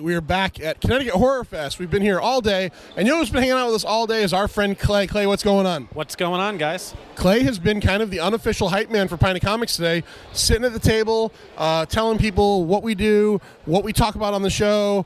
we are back at Connecticut Horrorfest. We've been here all day, and you know who's been hanging out with us all day is our friend Clay. Clay, what's going on? What's going on, guys? Clay has been kind of the unofficial hype man for Pint Comics today, sitting at the table, telling people what we do, what we talk about on the show,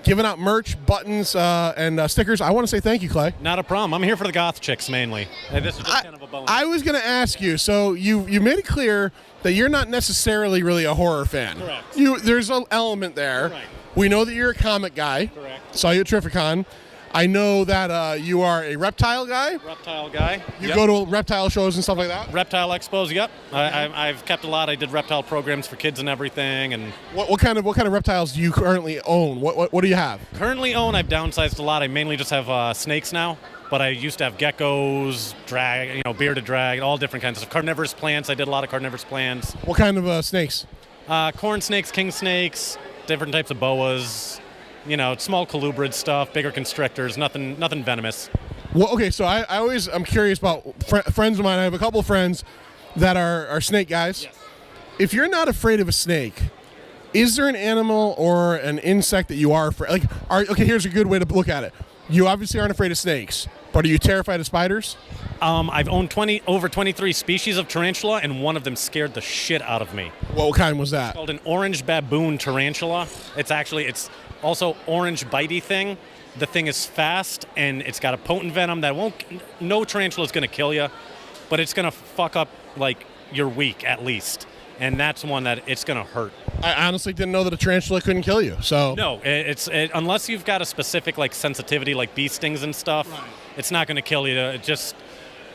giving out merch, buttons, and stickers. I want to say thank you, Clay. Not a problem. I'm here for the goth chicks mainly. This is just kind of a bonus. I was going to ask you, so you made it clear that you're not necessarily really a horror fan. Correct. There's an element there. Right. We know that you're a comic guy. Correct. Saw you at Terrificon. I know that you are a reptile guy. Reptile guy. You go to reptile shows and stuff like that? Reptile expos, yep. I've kept a lot. I did reptile programs for kids and everything. And what kind of reptiles do you currently own? What do you have? Currently own, I've downsized a lot. I mainly just have snakes now. But I used to have geckos, bearded dragon, all different kinds of stuff. Carnivorous plants. I did a lot of carnivorous plants. What kind of snakes? Corn snakes, king snakes, different types of boas. Small colubrid stuff, bigger constrictors, nothing venomous. Well, okay, so I'm curious about friends of mine. I have a couple friends that are snake guys. Yes. If you're not afraid of a snake, is there an animal or an insect that you are afraid? Okay, here's a good way to look at it. You obviously aren't afraid of snakes, but are you terrified of spiders? I've owned over 23 species of tarantula, and one of them scared the shit out of me. What kind was that? It's called an orange baboon tarantula. It's also orange bitey thing. The thing is fast, and it's got a potent venom that no tarantula is going to kill you, but it's going to fuck up your week at least. And that's one that it's going to hurt. I honestly didn't know that a tarantula couldn't kill you. So no, unless you've got a specific sensitivity like bee stings and stuff, right. It's not going to kill you. Just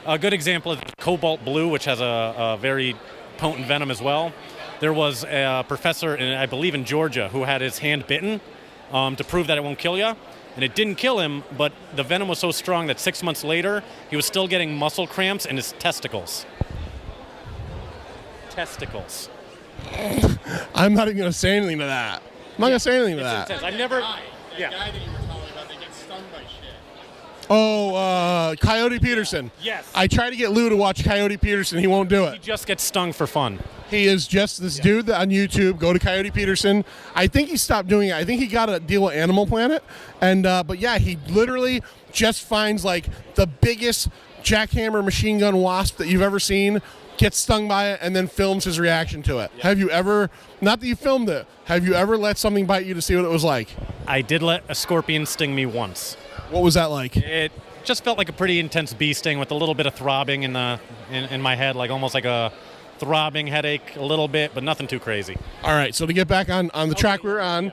a good example is cobalt blue, which has a very potent venom as well. There was a professor, I believe in Georgia, who had his hand bitten to prove that it won't kill you. And it didn't kill him, but the venom was so strong that 6 months later, he was still getting muscle cramps in his testicles. Testicles. I'm not even going to say anything to that. I'm not going to say anything to that. Intense. I've never... That guy that you were telling about that gets stung by shit. Oh, Coyote Peterson. Yes. I tried to get Lou to watch Coyote Peterson. He won't do it. He just gets stung for fun. He is just this dude on YouTube. Go to Coyote Peterson. I think he stopped doing it. I think he got a deal with Animal Planet. But yeah, he literally just finds the biggest jackhammer machine gun wasp that you've ever seen, gets stung by it, and then films his reaction to it. Yeah. Have you ever, not that you filmed it, have you ever let something bite you to see what it was like? I did let a scorpion sting me once. What was that like? It just felt like a pretty intense bee sting with a little bit of throbbing in my head, almost like a throbbing headache a little bit, but nothing too crazy. All right, so to get back on the track we were on,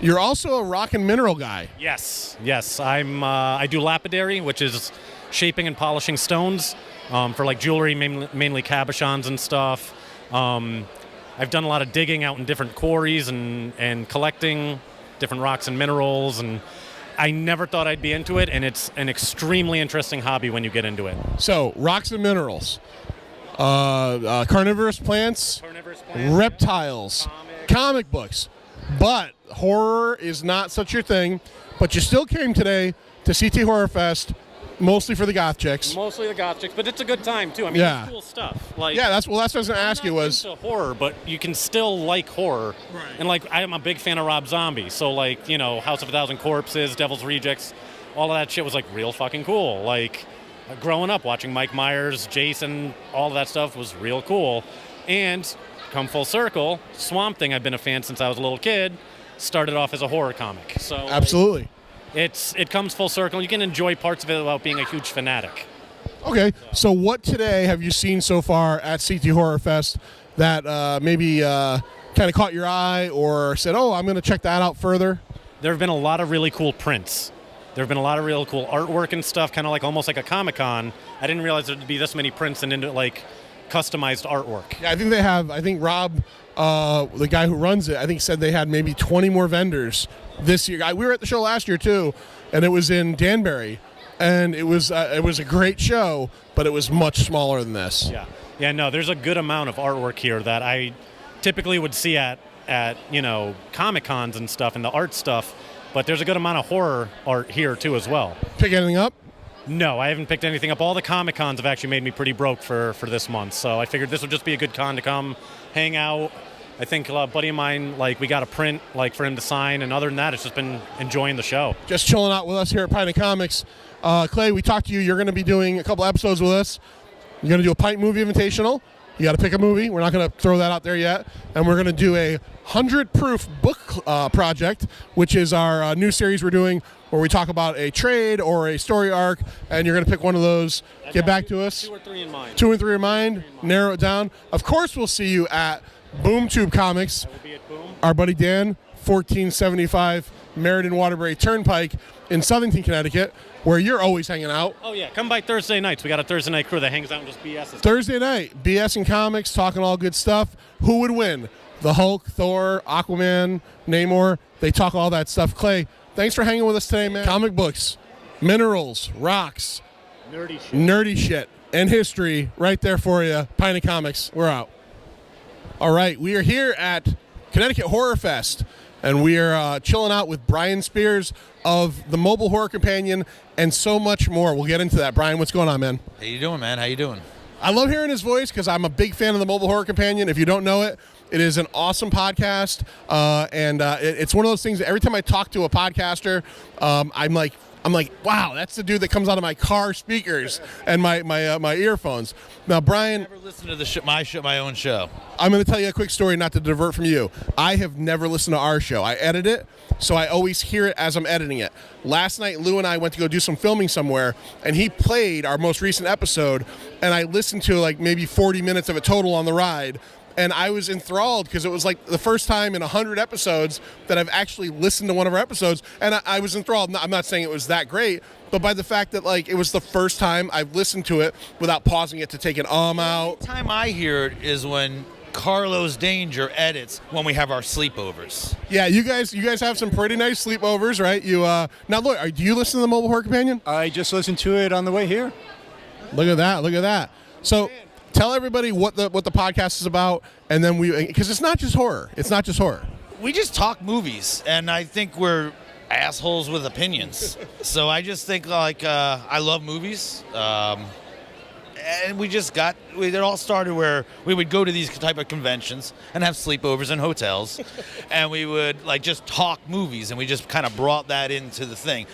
you're also a rock and mineral guy. Yes. I do lapidary, which is shaping and polishing stones. For jewelry, mainly cabochons and stuff. I've done a lot of digging out in different quarries and collecting different rocks and minerals, and I never thought I'd be into it, and it's an extremely interesting hobby when you get into it. So, rocks and minerals, carnivorous plants, reptiles, comic books, but horror is not such your thing, but you still came today to CT Horrorfest. Mostly for the goth chicks. Mostly the goth chicks, but it's a good time too. It's cool stuff. That's what I was going to ask you was. I'm not into horror, but you can still like horror. Right. And I'm a big fan of Rob Zombie, so House of a Thousand Corpses, Devil's Rejects, all of that shit was real fucking cool. Growing up watching Mike Myers, Jason, all of that stuff was real cool. And come full circle, Swamp Thing, I've been a fan since I was a little kid, started off as a horror comic. So absolutely. It comes full circle. You can enjoy parts of it without being a huge fanatic. Okay, so what today have you seen so far at CT Horrorfest that maybe kind of caught your eye or said, oh, I'm going to check that out further? There have been a lot of really cool prints. There have been a lot of real cool artwork and stuff, kind of almost like a Comic-Con. I didn't realize there'd be this many prints and into customized artwork. Yeah, I think Rob, the guy who runs it, I think said they had maybe 20 more vendors this year. We were at the show last year too, and it was in Danbury, and it was a great show, but it was much smaller than this. Yeah. No, there's a good amount of artwork here that I typically would see at Comic-Cons and stuff and the art stuff, but there's a good amount of horror art here too as well. Pick anything up? No, I haven't picked anything up. All the Comic-Cons have actually made me pretty broke for this month, so I figured this would just be a good con to come, hang out, I think a buddy of mine, like, we got a print, like, for him to sign, and other than that, it's just been enjoying the show. Just chilling out with us here at Pint Comics. Clay, we talked to you. You're going to be doing a couple episodes with us. You're going to do a Pint movie invitational. You got to pick a movie. We're not going to throw that out there yet. And we're going to do a 100-proof book project, which is our new series we're doing where we talk about a trade or a story arc, and you're going to pick one of those. Get back to us. 2 or 3 in mind. 2 and 3 in mind. Narrow it down. Of course, we'll see you at BoomTube Comics. I will be at Boom. Our buddy Dan, 1475 Meriden Waterbury Turnpike in Southington, Connecticut, where you're always hanging out. Oh, yeah. Come by Thursday nights. We got a Thursday night crew that hangs out and just BS's. Thursday night, BS and comics, talking all good stuff. Who would win? The Hulk, Thor, Aquaman, Namor. They talk all that stuff. Clay, thanks for hanging with us today, man. Comic books, minerals, rocks, nerdy shit, and history right there for you. Pint Comics, we're out. All right, we are here at Connecticut Horrorfest, and we are chilling out with Brian Spears of the Mobile Horror Companion and so much more. We'll get into that. Brian, what's going on, man? How you doing, man? How you doing? I love hearing his voice because I'm a big fan of the Mobile Horror Companion. If you don't know it, it is an awesome podcast, and it's one of those things that every time I talk to a podcaster, I'm like, wow, that's the dude that comes out of my car speakers and my earphones. Now, Brian, Never listened to my own show. I'm going to tell you a quick story, not to divert from you. I have never listened to our show. I edit it, so I always hear it as I'm editing it. Last night, Lou and I went to go do some filming somewhere, and he played our most recent episode, and I listened to like maybe 40 minutes of it total on the ride. And I was enthralled because it was like the first time in 100 episodes that I've actually listened to one of our episodes, and I was enthralled. I'm not saying it was that great, but by the fact that like it was the first time I've listened to it without pausing it to take an out. The time I hear it is when Carlos Danger edits when we have our sleepovers. Yeah, you guys have some pretty nice sleepovers, right? You now look, do you listen to the Mobile Horror Companion? I just listened to it on the way here. Look at that. So tell everybody what the podcast is about, and then because it's not just horror. We just talk movies, and I think we're assholes with opinions. So I just think like I love movies. And it all started where we would go to these type of conventions and have sleepovers in hotels, and we would like just talk movies, and we just kind of brought that into the thing.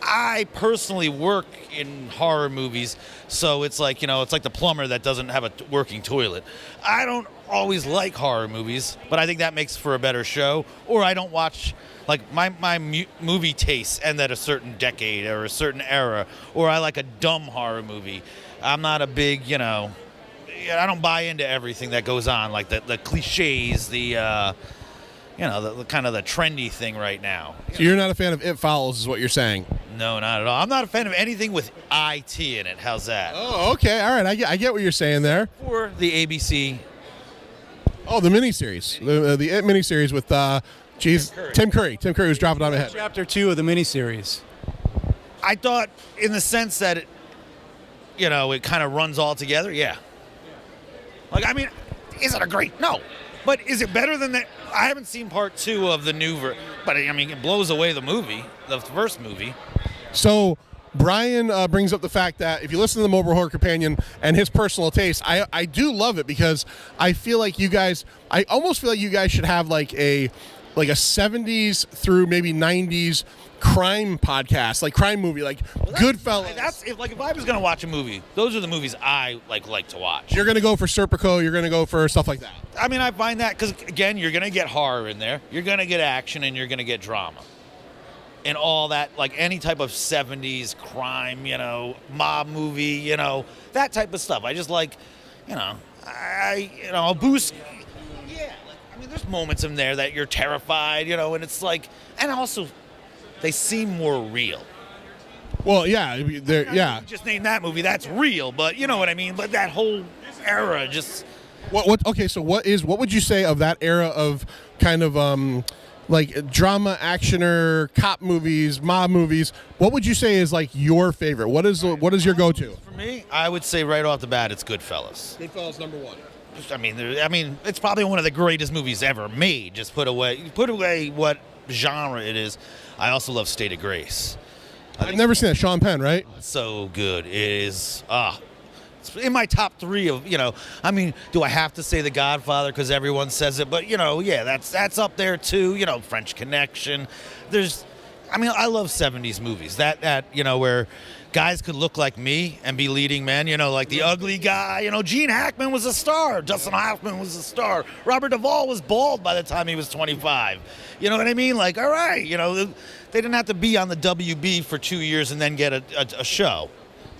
I personally work in horror movies, so it's like, it's like the plumber that doesn't have a working toilet. I don't always like horror movies, but I think that makes for a better show. Or I don't watch, like, my movie tastes end at a certain decade or a certain era, or I like a dumb horror movie. I'm not a big, I don't buy into everything that goes on, like the cliches, the kind of the trendy thing right now. So you're not a fan of It Follows, is what you're saying? No, not at all. I'm not a fan of anything with IT in it. How's that? Oh, okay. All right. I get what you're saying there. Or the ABC. Oh, the miniseries. The It miniseries with, Tim Curry. Tim Curry was dropping on my head. Chapter 2 of the miniseries. I thought in the sense that it kind of runs all together. Yeah. Like, I mean, is it a great? No. But is it better than that? I haven't seen part 2 of the new but I mean, it blows away the movie, the first movie. So Brian brings up the fact that if you listen to the Mobile Horror Companion and his personal taste, I do love it because I feel like I almost feel like you guys should have like a 70s through maybe 90s crime podcast, like crime movie, like Goodfellas. If I was going to watch a movie, those are the movies I like to watch. You're going to go for Serpico, you're going to go for stuff like that. I mean, I find that because, again, you're going to get horror in there, you're going to get action, and you're going to get drama. And all that, like any type of 70s crime, mob movie, that type of stuff. I just like, a boost. Yeah, I mean, there's moments in there that you're terrified, and it's like, and also, they seem more real. Well, yeah, yeah. Just name that movie, that's real, but you know what I mean? But that whole era just... Okay, so what would you say of that era of kind of like drama, actioner, cop movies, mob movies? What would you say is like your favorite? What is your go-to? For me, I would say right off the bat, it's Goodfellas. Goodfellas number 1. I mean, it's probably one of the greatest movies ever made. Just put away what genre it is. I also love State of Grace. I've never seen that. Sean Penn, right? So good. It is It's in my top 3 of, I mean, do I have to say The Godfather because everyone says it? But, yeah, that's up there too. French Connection. I love 70s movies. That where guys could look like me and be leading men, like the ugly guy. Gene Hackman was a star. Dustin Hoffman was a star. Robert Duvall was bald by the time he was 25. You know what I mean? Like, all right, they didn't have to be on the WB for 2 years and then get a show.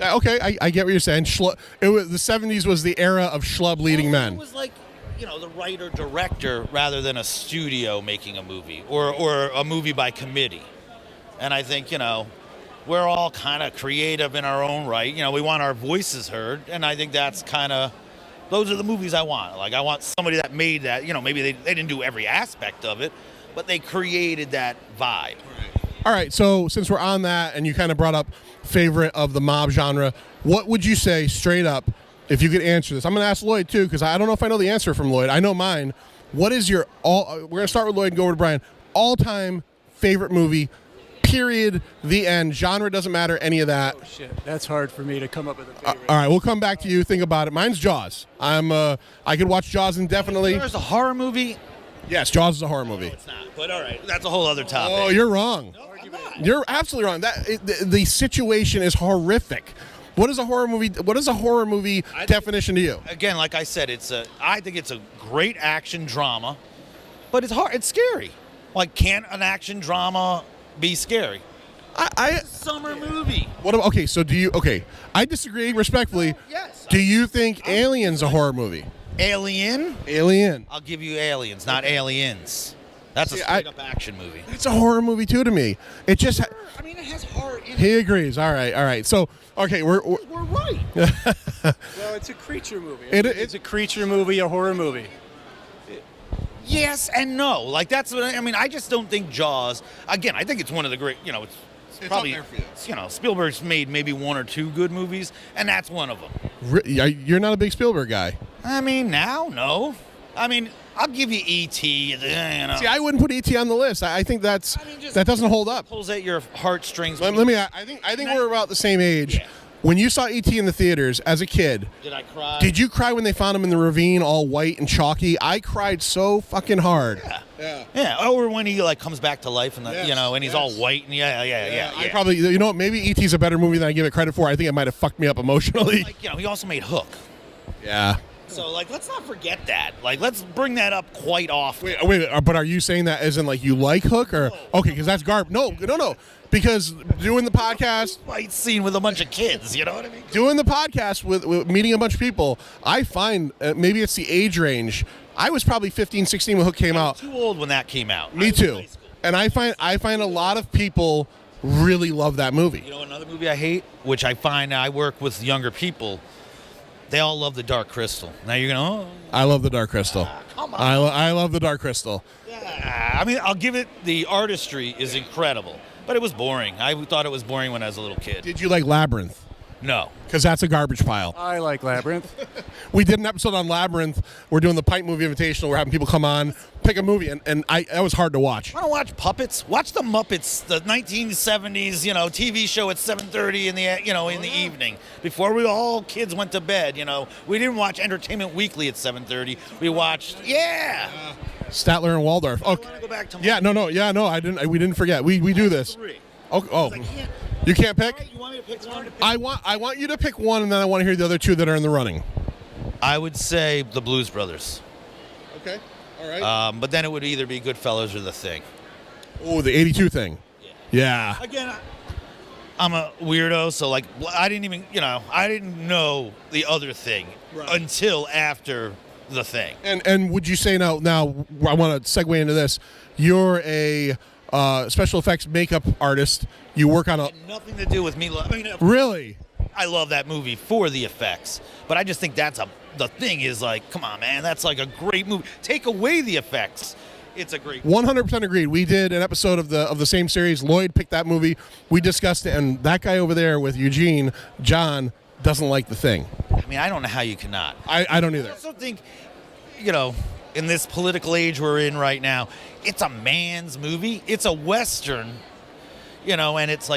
Okay, I get what you're saying. The 70s was the era of schlub leading men. It was like, the writer-director rather than a studio making a movie or a movie by committee. And I think, we're all kind of creative in our own right. We want our voices heard. And I think that's those are the movies I want. Like, I want somebody that made that, maybe they didn't do every aspect of it, but they created that vibe. All right, so since we're on that and you kind of brought up favorite of the mob genre, what would you say straight up if you could answer this? I'm going to ask Lloyd too because I don't know if I know the answer from Lloyd. I know mine. What is your we're going to start with Lloyd and go over to Brian. All-time favorite movie, period, the end. Genre doesn't matter, any of that. Oh, shit. That's hard for me to come up with a favorite. All right, we'll come back to you. Think about it. Mine's Jaws. I could watch Jaws indefinitely. There's a horror movie. Yes, Jaws is a horror movie. No, it's not. But all right, that's a whole other topic. Oh, you're wrong. No, I'm not. You're absolutely wrong. The situation is horrific. What is a horror movie? What is a horror movie definition to you? Again, like I said, I think it's a great action drama, but it's hard. It's scary. Like, can't an action drama be scary? It's a summer movie. What about, okay, so do you, okay, I disagree respectfully. Yes. Do you think Alien's a horror movie? Alien? Alien. I'll give you Aliens, not Aliens. That's a straight-up action movie. It's a horror movie, too, to me. It just... I mean, it has horror in it. He agrees. All right. So, okay, we're right. Well, it's a creature movie. It's a creature movie, a horror movie. Yes and no. Like, that's what I mean. I just don't think Jaws, again, I think it's one of the great, it's probably, up there for you. Spielberg's made maybe 1 or 2 good movies, and that's one of them. You're not a big Spielberg guy. I mean, now, no. I mean, I'll give you E.T. See, I wouldn't put E.T. on the list. I think that doesn't hold up. Pulls at your heartstrings. I think we're about the same age. Yeah. When you saw E.T. in the theaters as a kid, did I cry? Did you cry when they found him in the ravine all white and chalky? I cried so fucking hard. Yeah. Or when he comes back to life and and he's all white and yeah. I probably maybe E.T.'s a better movie than I give it credit for. I think it might have fucked me up emotionally. He also made Hook. Yeah. So, let's not forget that. Let's bring that up quite often. Wait, but are you saying that as in, you like Hook? Or okay, because that's garbage. No. Because doing the podcast... Fight scene with a bunch of kids, you know what I mean? Doing the podcast with meeting a bunch of people, I find, maybe it's the age range, I was probably 15, 16 when Hook came out. Too old when that came out. Me too. And I find a lot of people really love that movie. You know another movie I hate, which I find I work with younger people, they all love The Dark Crystal. Now you're going, I love The Dark Crystal. Come on. I love The Dark Crystal. Yeah. I mean, I'll give it, the artistry is incredible, but it was boring. I thought it was boring when I was a little kid. Did you like Labyrinth? No. Because that's a garbage pile. I like Labyrinth. We did an episode on Labyrinth. We're doing the Pint Movie Invitational. We're having people come on, pick a movie, and that was hard to watch. I don't watch puppets. Watch the Muppets, the 1970s, TV show at 7:30 in the evening before we all kids went to bed. We didn't watch Entertainment Weekly at 7:30. We watched Statler and Waldorf. Okay. Want to go back to I didn't. We didn't forget. We do this. 3. Oh. You can't pick? Right, you want me to pick one? I want you to pick one, and then I want to hear the other 2 that are in the running. I would say the Blues Brothers. Okay. All right. But then it would either be Goodfellas or The Thing. Oh, the 82 thing. Yeah. Again, I'm a weirdo, so I didn't know the other thing until after The Thing. And would you say now I want to segue into this. You're a special effects makeup artist. You work on It had nothing to do with me. Really? I love that movie for the effects, but I just think the thing is come on, man, that's a great movie. Take away the effects, it's a great 100% agreed. We did an episode of the same series. Lloyd picked that movie. We discussed it, and that guy over there with Eugene, John, doesn't like The Thing. I mean, I don't know how you cannot. I don't either. I also think, in this political age we're in right now, it's a man's movie. It's a Western, and it's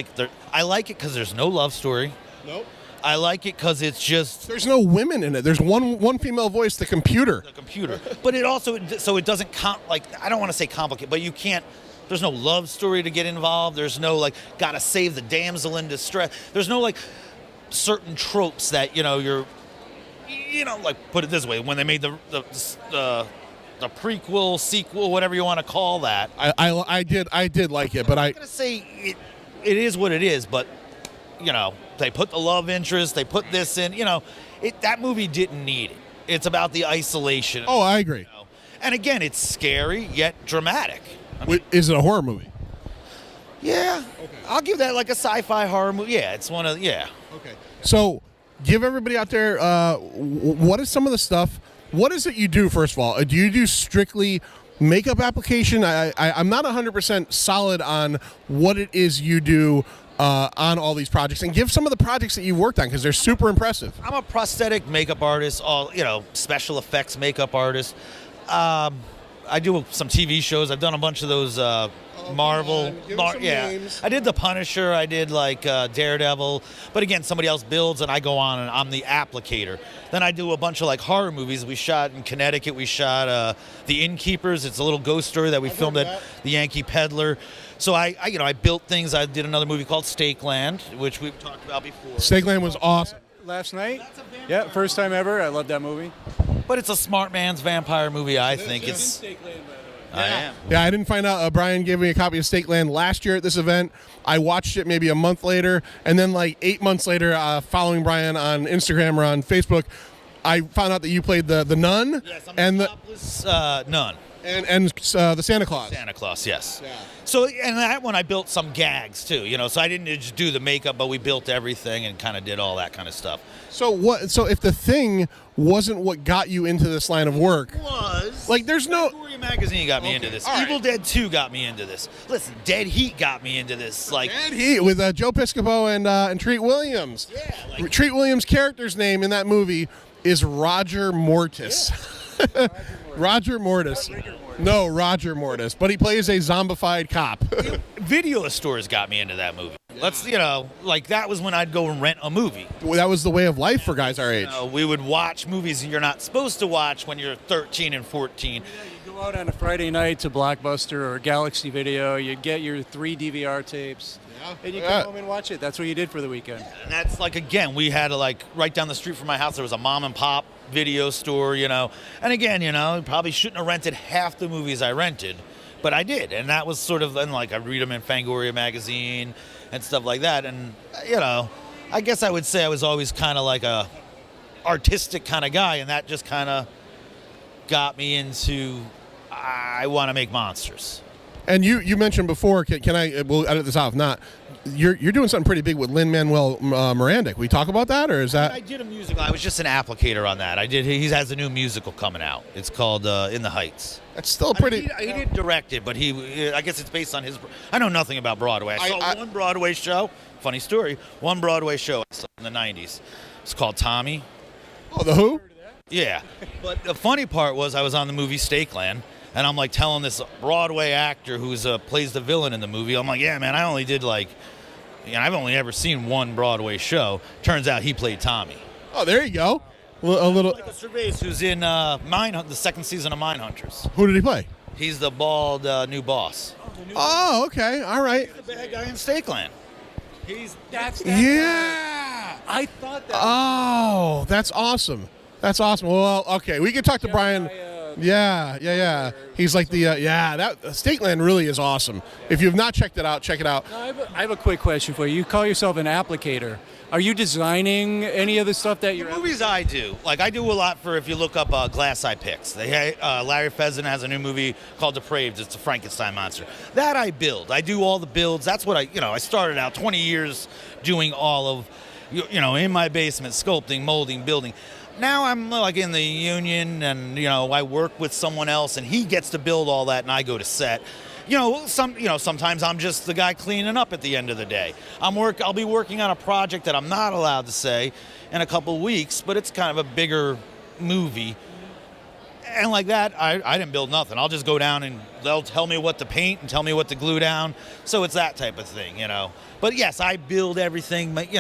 I like it because there's no love story. Nope. I like it because it's just There's no women in it. There's one female voice, the computer. the computer. But it also, so it doesn't, I don't want to say complicate, but you can't, there's no love story to get involved. There's no, like, gotta save the damsel in distress. There's no, like, certain tropes that, like, put it this way, when they made the prequel, sequel, whatever you want to call that. I did like it, but I'm gonna say it is what it is, but they put the love interest, they put this in, that movie didn't need it. It's about the isolation. Oh, I agree. And again, it's scary yet dramatic. Is it a horror movie? Yeah. Okay. I'll give that like a sci-fi horror movie. Yeah, it's one of Okay. So, give everybody out there, what is some of the stuff, what is it you do, first of all? Do you do strictly makeup application? I'm not 100% solid on what it is you do on all these projects, and give some of the projects that you've worked on, because they're super impressive. I'm a prosthetic makeup artist, special effects makeup artist. I do some TV shows. I've done a bunch of those Marvel. Names. I did The Punisher. I did like Daredevil. But again, somebody else builds and I go on and I'm the applicator. Then I do a bunch of like horror movies. We shot in Connecticut. We shot The Innkeepers. It's a little ghost story that we filmed at the Yankee Peddler. So I built things. I did another movie called Stakeland, which we've talked about before. Stakeland was awesome. Last night? Yeah, first time ever. I love that movie. But it's a smart man's vampire movie, I think. It's. I am. Yeah, I didn't find out. Brian gave me a copy of Stakeland last year at this event. I watched it maybe a month later, and then like 8 months later, following Brian on Instagram or on Facebook, I found out that you played the nun. Yes, I'm and the topless nun. And the Santa Claus. Santa Claus, yes. Yeah. So, and that one I built some gags too, So I didn't just do the makeup, but we built everything and kind of did all that kind of stuff. So what? So if The Thing wasn't what got you into this line of work, there's no. Fangoria Magazine got me into this. All Evil right. Dead 2 got me into this. Listen, Dead Heat got me into this. Like Dead Heat with Joe Piscopo and Treat Williams. Yeah. Treat Williams' character's name in that movie is Roger Mortis. Yeah. Roger Mortis. No, Roger Mortis. But he plays a zombified cop. Video stores got me into that movie. Let's, that was when I'd go and rent a movie. That was the way of life for guys our age. We would watch movies you're not supposed to watch when you're 13 and 14. You go out on a Friday night to Blockbuster or Galaxy Video, you'd get your 3 DVR tapes, and you come home and watch it. That's what you did for the weekend. And that's again, we had right down the street from my house, there was a mom and pop video store, And again, probably shouldn't have rented half the movies I rented, but I did. And that was sort of then I read them in Fangoria Magazine and stuff like that. And, I guess I would say I was always kind of like a artistic kind of guy, and that just kind of got me into, I want to make monsters. And you mentioned before, can I, we'll edit this off, not, you're doing something pretty big with Lin-Manuel Miranda. Can we talk about that, or is that? I did a musical. I was just an applicator on that. He has a new musical coming out. It's called In the Heights. That's still pretty. He didn't direct it, but I guess it's based on his. I know nothing about Broadway. I saw one Broadway show. Funny story. One Broadway show I saw in the '90s. It's called Tommy. Oh, The Who? Yeah. But the funny part was I was on the movie Stakeland, and I'm telling this Broadway actor who's plays the villain in the movie. I'm like, yeah, man, I only did I've only ever seen one Broadway show. Turns out he played Tommy. Oh, there you go. A little. Michael Cervais, who's in the second season of Mindhunters. Who did he play? He's the bald new boss. Oh, okay. All right. He's the bad guy in Stakeland. Yeah. I thought that. Oh, that's awesome. That's awesome. Well, okay. We can talk to Brian. Yeah. He's like that Stakeland really is awesome. If you've not checked it out, check it out. I have a quick question for you. You call yourself an applicator. Are you designing any of the stuff that you're... The movies I do. I do a lot for, if you look up Glass Eye Picks. Larry Pheasant has a new movie called Depraved. It's a Frankenstein monster. That I build. I do all the builds. That's what I started out 20 years doing all of, in my basement, sculpting, molding, building. Now I'm in the union, and I work with someone else, and he gets to build all that, and I go to set. Sometimes I'm just the guy cleaning up at the end of the day. I'll be working on a project that I'm not allowed to say in a couple weeks, but it's kind of a bigger movie. And like that, I didn't build nothing. I'll just go down and they'll tell me what to paint and tell me what to glue down. So it's that type of thing, But yes, I build everything, but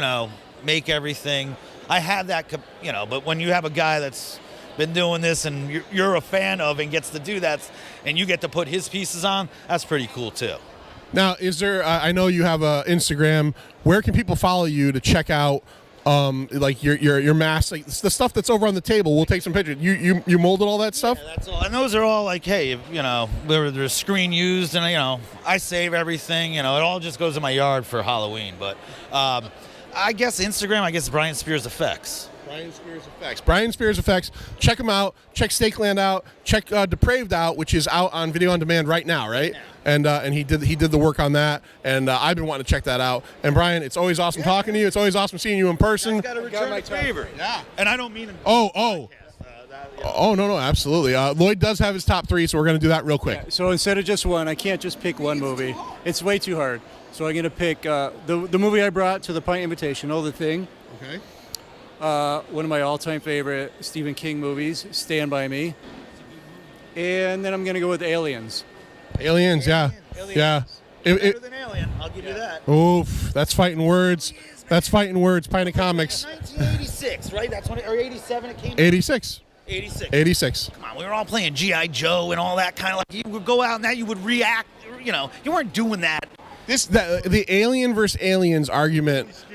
make everything. I have that, but when you have a guy that's been doing this and you're a fan of and gets to do that, and you get to put his pieces on, that's pretty cool too. Now, is there? I know you have a Instagram. Where can people follow you to check out, like your mask, like the stuff that's over on the table? We'll take some pictures. You molded all that stuff. Yeah, that's all. And those are all like, hey, there's screen used, and I save everything. It all just goes in my yard for Halloween. But I guess Instagram. I guess Brian Spears Effects. Brian Spears Effects. Check him out. Check Stakeland out. Check Depraved out, which is out on video on demand right now, right? And he did the work on that, and I've been wanting to check that out. And Brian, it's always awesome talking to you. It's always awesome seeing you in person. Got to return my favor. Yeah, and I don't mean. No, absolutely. Lloyd does have his top 3, so we're going to do that real quick. Yeah, so instead of just one, I can't just pick one movie. It's way too hard. So I'm going to pick the movie I brought to the Pint Invitational, The Thing. Okay. One of my all-time favorite Stephen King movies, Stand By Me. And then I'm going to go with Aliens. Aliens, yeah. Yeah. Better than Alien, I'll give you that. Oof, that's fighting words. That's fighting words. Pint of Comics. 1986, right? That's when or 87 it came. 86. 86. Come on, we were all playing G.I. Joe and all that kind of like. You would go out and that you would react. You weren't doing that. The Alien versus Aliens argument.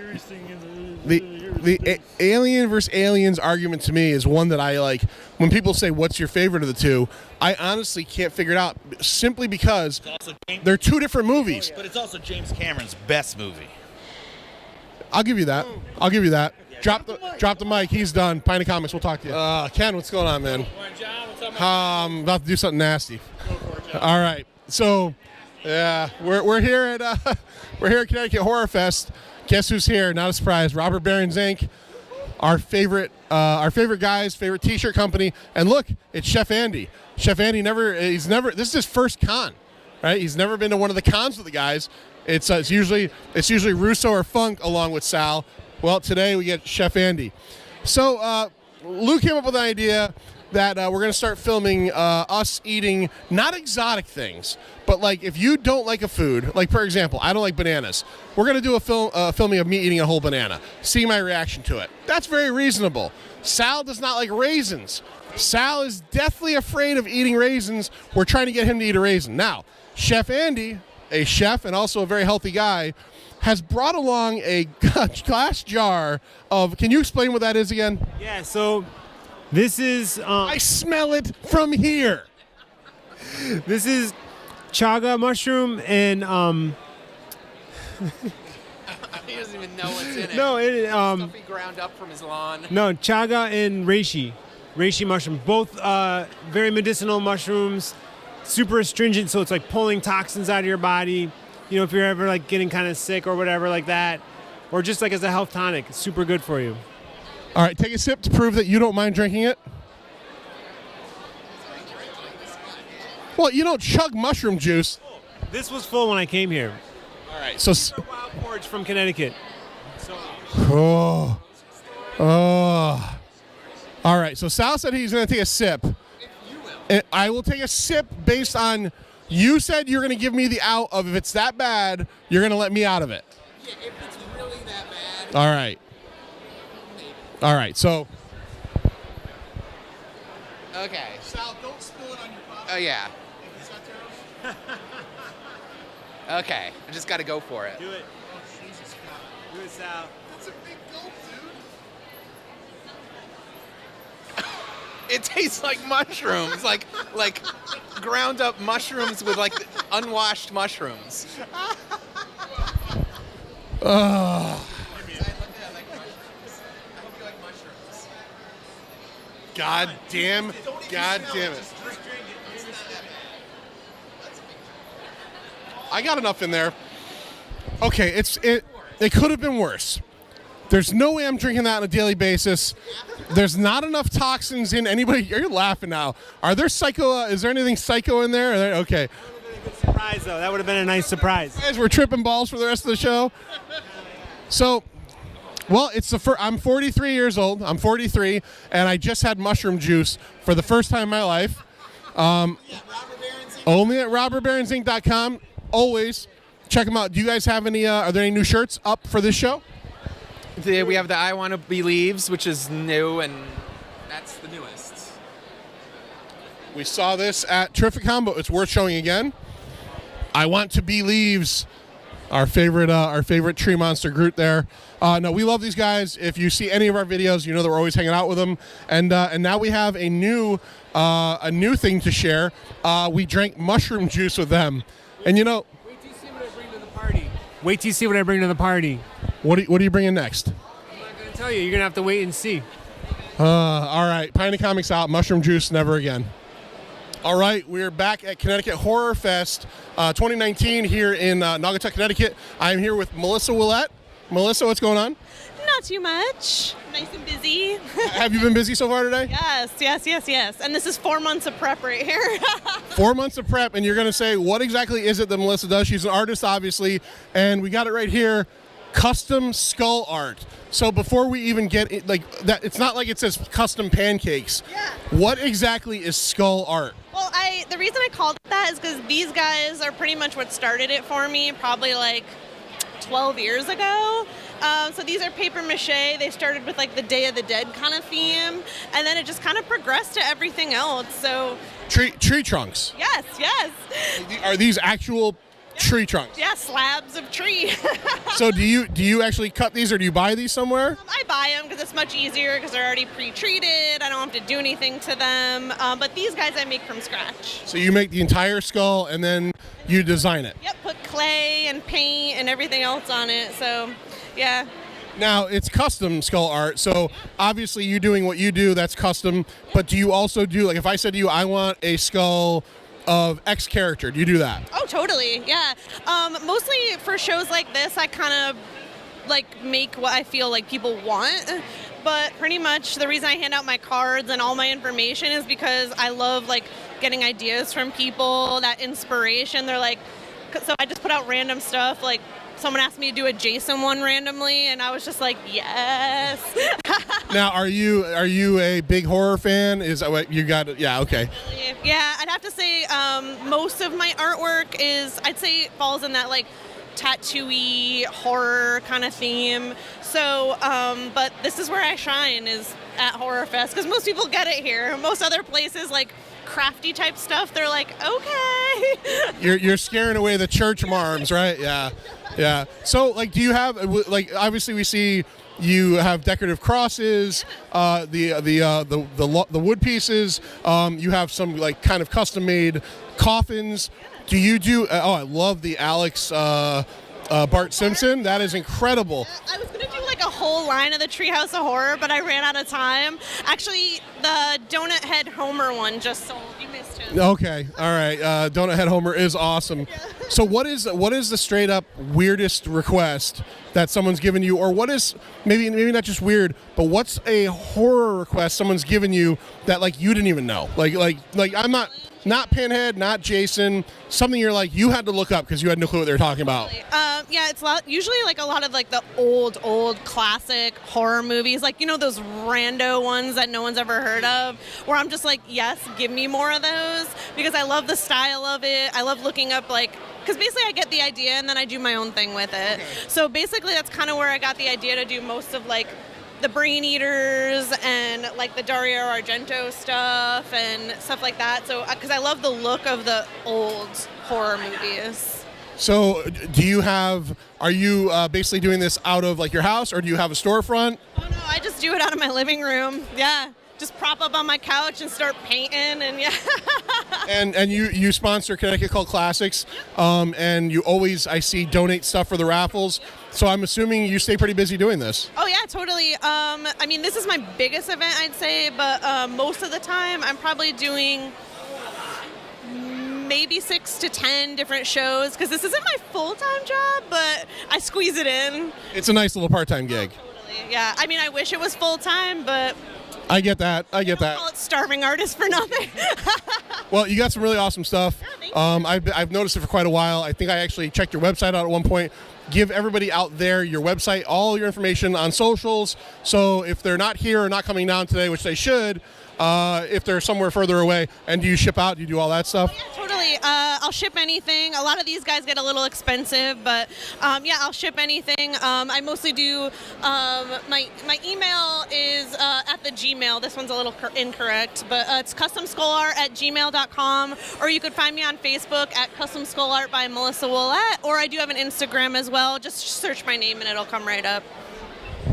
The Alien versus Aliens argument to me is one that I like. When people say, what's your favorite of the two, I honestly can't figure it out simply because they're two different movies. But it's also James Cameron's best movie. I'll give you that. Drop the mic. He's done. Pint of Comics. We'll talk to you. Ken, what's going on, man? I'm about to do something nasty. All right. So, yeah, we're here at Connecticut Horrorfest. Guess who's here? Not a surprise. Robber Barons Inc., our favorite guys, favorite T-shirt company. And look, it's Chef Andy. Chef Andy this is his first con, right? He's never been to one of the cons with the guys. It's usually Russo or Funk along with Sal. Well, today we get Chef Andy. So Lou came up with an idea that we're going to start filming us eating not exotic things, but like if you don't like a food, like for example, I don't like bananas. We're going to do a filming of me eating a whole banana, see my reaction to it. That's very reasonable. Sal does not like raisins. Sal is deathly afraid of eating raisins. We're trying to get him to eat a raisin. Now, Chef Andy, a chef and also a very healthy guy, has brought along a glass jar of, can you explain what that is again? Yeah, so this is... I smell it from here. This is chaga mushroom and... He doesn't even know what's in it. No, stuff he ground up from his lawn. No, chaga and reishi mushroom. Both very medicinal mushrooms, super astringent, so it's like pulling toxins out of your body. If you're ever like getting kind of sick or whatever like that, or just like as a health tonic, it's super good for you. All right, take a sip to prove that you don't mind drinking it. Well, you don't chug mushroom juice. This was full when I came here. All right, so Wild Forage from Connecticut. All right, so Sal said he's going to take a sip. And I will take a sip based on, you said you're going to give me the out of if it's that bad, you're going to let me out of it. Yeah, if it's really that bad. All right. Maybe. All right, so. Okay. Sal, don't spill it on your body. Oh, yeah. Okay, I just got to go for it. Do it. Oh, Jesus God. Do it, Sal. That's a big gulp, dude. It tastes like mushrooms, like ground up mushrooms with like unwashed mushrooms. God damn it. I got enough in there. Okay, it could have been worse. There's no way I'm drinking that on a daily basis. There's not enough toxins in anybody. You're laughing now. Are there psycho? Is there anything psycho in there? Okay. That would have been a good surprise, though. That would have been a nice surprise. Guys, we're tripping balls for the rest of the show. So, well, it's I'm 43 years old. I'm 43, and I just had mushroom juice for the first time in my life. Only at robberbaronsinc.com. Always check them out. Do you guys have any? Are there any new shirts up for this show? We have the I Want to Be Leaves, which is new, and that's the newest. We saw this at Terrificon, but it's worth showing again. I Want to Be Leaves, our favorite tree monster Groot there. No, we love these guys. If you see any of our videos, you know that we're always hanging out with them. And now we have a new thing to share. We drank mushroom juice with them, and you know. Wait till you see what I bring to the party. Wait till you see what I bring to the party. What are you bringing next? I'm not gonna tell you. You're gonna have to wait and see. All right, Pint Comics out. Mushroom juice, never again. All right, we're back at Connecticut Horror Fest 2019 here in Naugatuck, Connecticut. I'm here with Melissa Willette. Melissa, what's going on? Not too much. Nice and busy. Have you been busy so far today? Yes. And this is 4 months of prep right here. 4 months of prep, and you're going to say, what exactly is it that Melissa does? She's an artist, obviously, and we got it right here. Custom skull art. So before we even get it, like that, it's not like it says custom pancakes. Yeah. What exactly is skull art? Well, the reason I called it that is because these guys are pretty much what started it for me, probably like 12 years ago. So these are paper mache. They started with like the Day of the Dead kind of theme, and then it just kind of progressed to everything else. So Tree trunks. yes. Are these actual tree trunks? Yeah, slabs of tree. So do you actually cut these, or do you buy these somewhere? I buy them because it's much easier because they're already pre-treated. I don't have to do anything to them. But these guys I make from scratch. So you make the entire skull and then you design it. Yep, put clay and paint and everything else on it. So, yeah. Now, it's custom skull art, so obviously you doing what you do, that's custom, but do you also do, like if I said to you, I want a skull of X character, do you do that? Oh, totally, yeah. Mostly for shows like this, I kind of like make what I feel like people want, but pretty much the reason I hand out my cards and all my information is because I love like getting ideas from people, that inspiration. They're like, so I just put out random stuff, like someone asked me to do a Jason one randomly, and I was just like, yes. Now, are you a big horror fan? Is that what you got? Yeah, okay. Yeah, I'd have to say most of my artwork I'd say falls in that like tattoo-y horror kind of theme. So, but this is where I shine, is at Horrorfest, because most people get it here. Most other places, like crafty type stuff, they're like, okay. You're scaring away the church marms, right? Yeah. So, like, do you have, like, obviously we see you have decorative crosses, the wood pieces. You have some like kind of custom made coffins. Do you do? I love the Alex Bart Simpson. That is incredible. I was gonna do like a whole line of the Treehouse of Horror, but I ran out of time. Actually, the Donut Head Homer one just sold. You missed him. Okay, all right. Donut Head Homer is awesome. So what is the straight up weirdest request that someone's given you, or what is maybe not just weird, but what's a horror request someone's given you that like you didn't even know? Like I'm not Pinhead, not Jason, something you're like you had to look up because you had no clue what they were talking about. Yeah, it's usually like a lot of like the old classic horror movies, like, you know, those rando ones that no one's ever heard of, where I'm just like, yes, give me more of those, because I love the style of it. I love looking up like, because basically I get the idea and then I do my own thing with it. Okay. So basically that's kind of where I got the idea to do most of like the Brain Eaters and like the Dario Argento stuff and stuff like that. So because I love the look of the old horror movies. So are you basically doing this out of like your house, or do you have a storefront? Oh no, I just do it out of my living room. Yeah. Just prop up on my couch and start painting, and yeah. and you sponsor Connecticut Cult Classics, and you always, I see, donate stuff for the raffles. So I'm assuming you stay pretty busy doing this. Oh yeah, totally. I mean, this is my biggest event, I'd say, but most of the time I'm probably doing maybe 6 to 10 different shows, because this isn't my full-time job, but I squeeze it in. It's a nice little part-time gig. Oh, totally. Yeah. I mean, I wish it was full-time, but I get that. Call it starving artist for nothing. Well, you got some really awesome stuff. I've noticed it for quite a while. I think I actually checked your website out at one point. Give everybody out there your website, all your information on socials. So if they're not here or not coming down today, which they should, if they're somewhere further away? And do you ship out? Do you do all that stuff? Yeah, totally. I'll ship anything. A lot of these guys get a little expensive, but yeah, I'll ship anything. I mostly do. My email is at the Gmail. This one's a little incorrect, but it's customskullart@gmail.com, or you could find me on Facebook at Custom Skull Art by Melissa Willette, or I do have an Instagram as well. Just search my name and it'll come right up.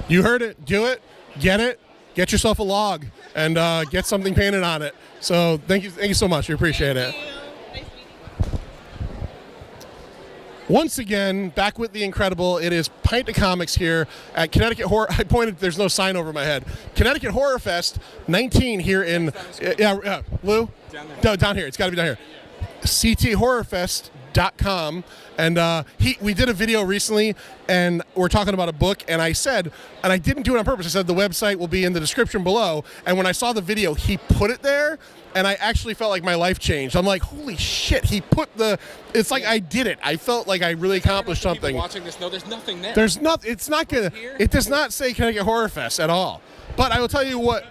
You heard it. Do it. Get it. Get yourself a log and get something painted on it. So thank you so much. We appreciate it. Once again, back with the incredible. It is Pint of Comics here at Connecticut Horror. I pointed. There's no sign over my head. Connecticut Horrorfest 19 here in Lou. Down there. No, down here. It's got to be down here. CT Horrorfest.com. And we did a video recently, and we're talking about a book, and I said, and I didn't do it on purpose, I said the website will be in the description below, and when I saw the video, he put it there, and I actually felt like my life changed. I'm like, holy shit, he put it's like I did it. I felt like I really accomplished something. Watching this, no, there's nothing there. There's nothing, it's not gonna, it does not say Connecticut Horror Fest at all. But I will tell you what,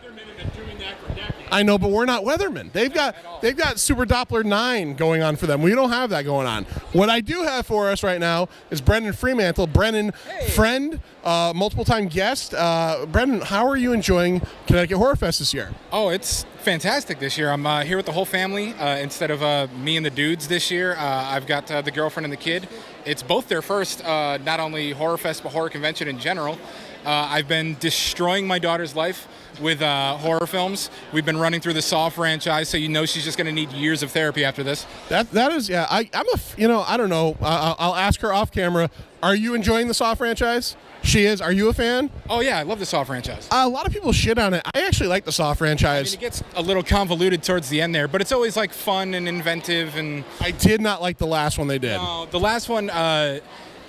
I know, but we're not weathermen. They've got Super Doppler 9 going on for them. We don't have that going on. What I do have for us right now is Brennan Freemantle. Brennan, friend, multiple-time guest. Brennan, how are you enjoying Connecticut Horror Fest this year? Oh, it's fantastic this year. I'm here with the whole family instead of me and the dudes this year. I've got the girlfriend and the kid. It's both their first, not only Horror Fest, but horror convention in general. I've been destroying my daughter's life with horror films. We've been running through the Saw franchise, so you know she's just going to need years of therapy after this. That is, yeah. I don't know. I'll ask her off camera. Are you enjoying the Saw franchise? She is. Are you a fan? Oh yeah, I love the Saw franchise. A lot of people shit on it. I actually like the Saw franchise. It gets a little convoluted towards the end there, but it's always like fun and inventive. And I did not like the last one they did. No, the last one.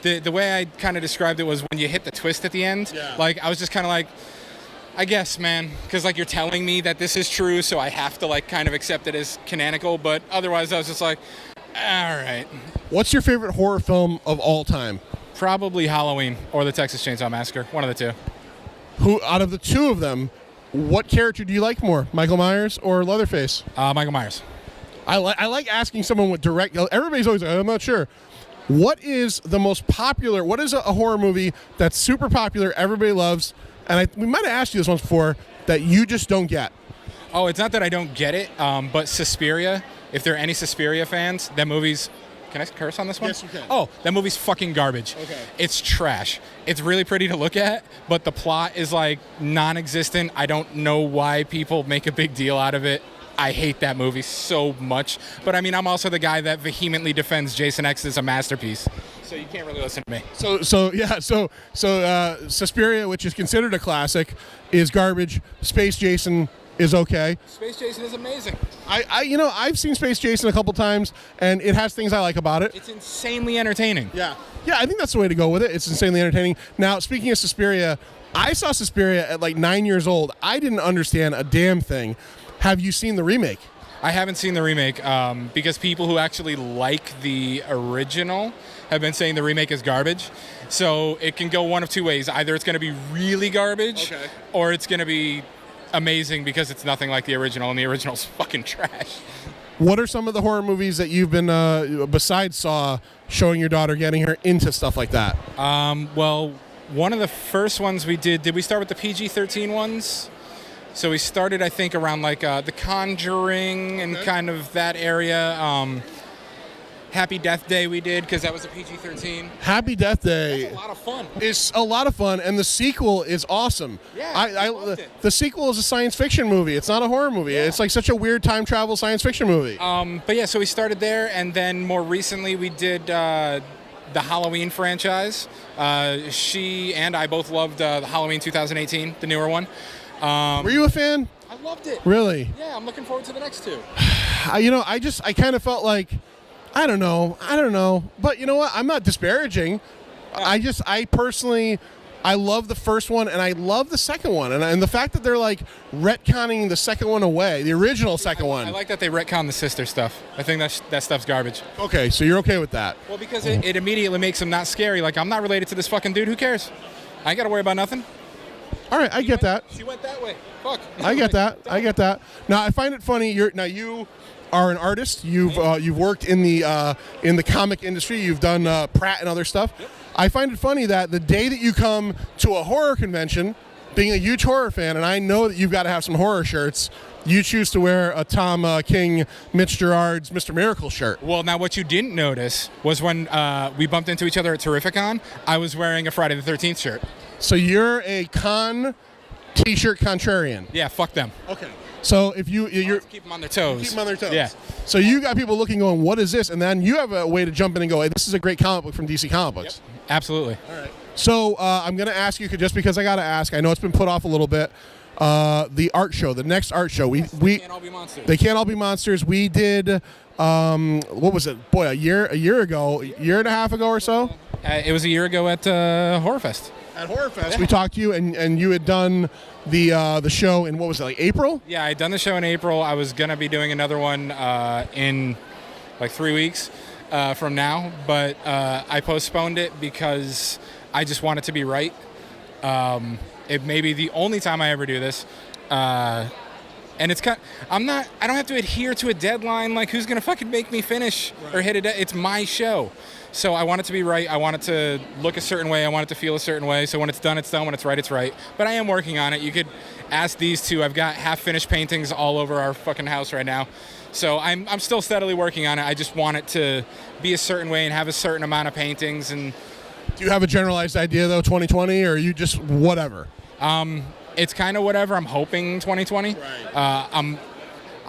The way I kind of described it was when you hit the twist at the end. Yeah. Like I was just kind of like, I guess, man, because like you're telling me that this is true, so I have to like kind of accept it as canonical. But otherwise, I was just like, all right. What's your favorite horror film of all time? Probably Halloween or the Texas Chainsaw Massacre. One of the two. Who out of the two of them, what character do you like more, Michael Myers or Leatherface? Michael Myers. I like asking someone with direct. Everybody's always like, I'm not sure. What is the most popular? What is a horror movie that's super popular, everybody loves? And we might have asked you this once before, that you just don't get. Oh, it's not that I don't get it, but Suspiria, if there are any Suspiria fans, that movie's... Can I curse on this one? Yes, you can. Oh, that movie's fucking garbage. Okay. It's trash. It's really pretty to look at, but the plot is like non-existent. I don't know why people make a big deal out of it. I hate that movie so much. But I mean, I'm also the guy that vehemently defends Jason X as a masterpiece. So you can't really listen to me. So Suspiria, which is considered a classic, is garbage. Space Jason is okay. Space Jason is amazing. I've seen Space Jason a couple times, and it has things I like about it. It's insanely entertaining. Yeah, I think that's the way to go with it. It's insanely entertaining. Now, speaking of Suspiria, I saw Suspiria at like 9 years old. I didn't understand a damn thing. Have you seen the remake? I haven't seen the remake because people who actually like the original have been saying the remake is garbage. So it can go one of two ways. Either it's going to be really garbage, or it's going to be amazing because it's nothing like the original, and the original's fucking trash. What are some of the horror movies that you've been, besides Saw, showing your daughter, getting her into stuff like that? Well, one of the first ones we did we start with the PG-13 ones? So we started, I think, around like The Conjuring and kind of that area. Happy Death Day we did because that was a PG-13. Happy Death Day. That's a lot of fun. It's a lot of fun, and the sequel is awesome. Yeah, I loved it. The sequel is a science fiction movie. It's not a horror movie. Yeah. It's like such a weird time travel science fiction movie. But yeah, so we started there, and then more recently we did the Halloween franchise. She and I both loved the Halloween 2018, the newer one. Were you a fan? I loved it. Really? Yeah, I'm looking forward to the next two. I kind of felt like, I don't know. But you know what? I'm not disparaging. Yeah. I personally love the first one, and I love the second one. And the fact that they're like retconning the second one away, the original second one. I like that they retcon the sister stuff. I think that stuff's garbage. Okay, so you're okay with that? Well, because it immediately makes them not scary. Like, I'm not related to this fucking dude. Who cares? I ain't got to worry about nothing. All right, I get that. She went that way. Fuck. I get that. I get that. Now I find it funny. You are an artist. You've worked in the comic industry. You've done Pratt and other stuff. Yep. I find it funny that the day that you come to a horror convention, being a huge horror fan, and I know that you've got to have some horror shirts, you choose to wear a Tom King, Mitch Gerard's Mr. Miracle shirt. Well, now what you didn't notice was when we bumped into each other at Terrificon, I was wearing a Friday the 13th shirt. So you're a con t-shirt contrarian. Yeah, fuck them. Okay. So if you're Keep them on their toes. keep them on their toes. Yeah. So you got people looking, going, "What is this?" And then you have a way to jump in and go, "Hey, this is a great comic book from DC Comic Books." Yep. Absolutely. All right. So I'm going to ask you, just because I got to ask. I know it's been put off a little bit. The art show, the next art show. They can't all be monsters. They can't all be monsters. We did. What was it? Boy, a year ago, year and a half ago or so. It was a year ago at Horrorfest. At Horrorfest, we talked to you, and you had done the show in, what was it, like April? Yeah, I'd done the show in April. I was gonna be doing another one in like 3 weeks from now, but I postponed it because I just want it to be right. It may be the only time I ever do this, and it's I don't have to adhere to a deadline. Like, who's gonna fucking make me finish or hit it? It's my show. So I want it to be right. I want it to look a certain way. I want it to feel a certain way. So when it's done, it's done. When it's right, it's right. But I am working on it. You could ask these two. I've got half-finished paintings all over our fucking house right now. So I'm still steadily working on it. I just want it to be a certain way and have a certain amount of paintings. And do you have a generalized idea, though, 2020, or are you just whatever? It's kind of whatever. I'm hoping 2020. Right.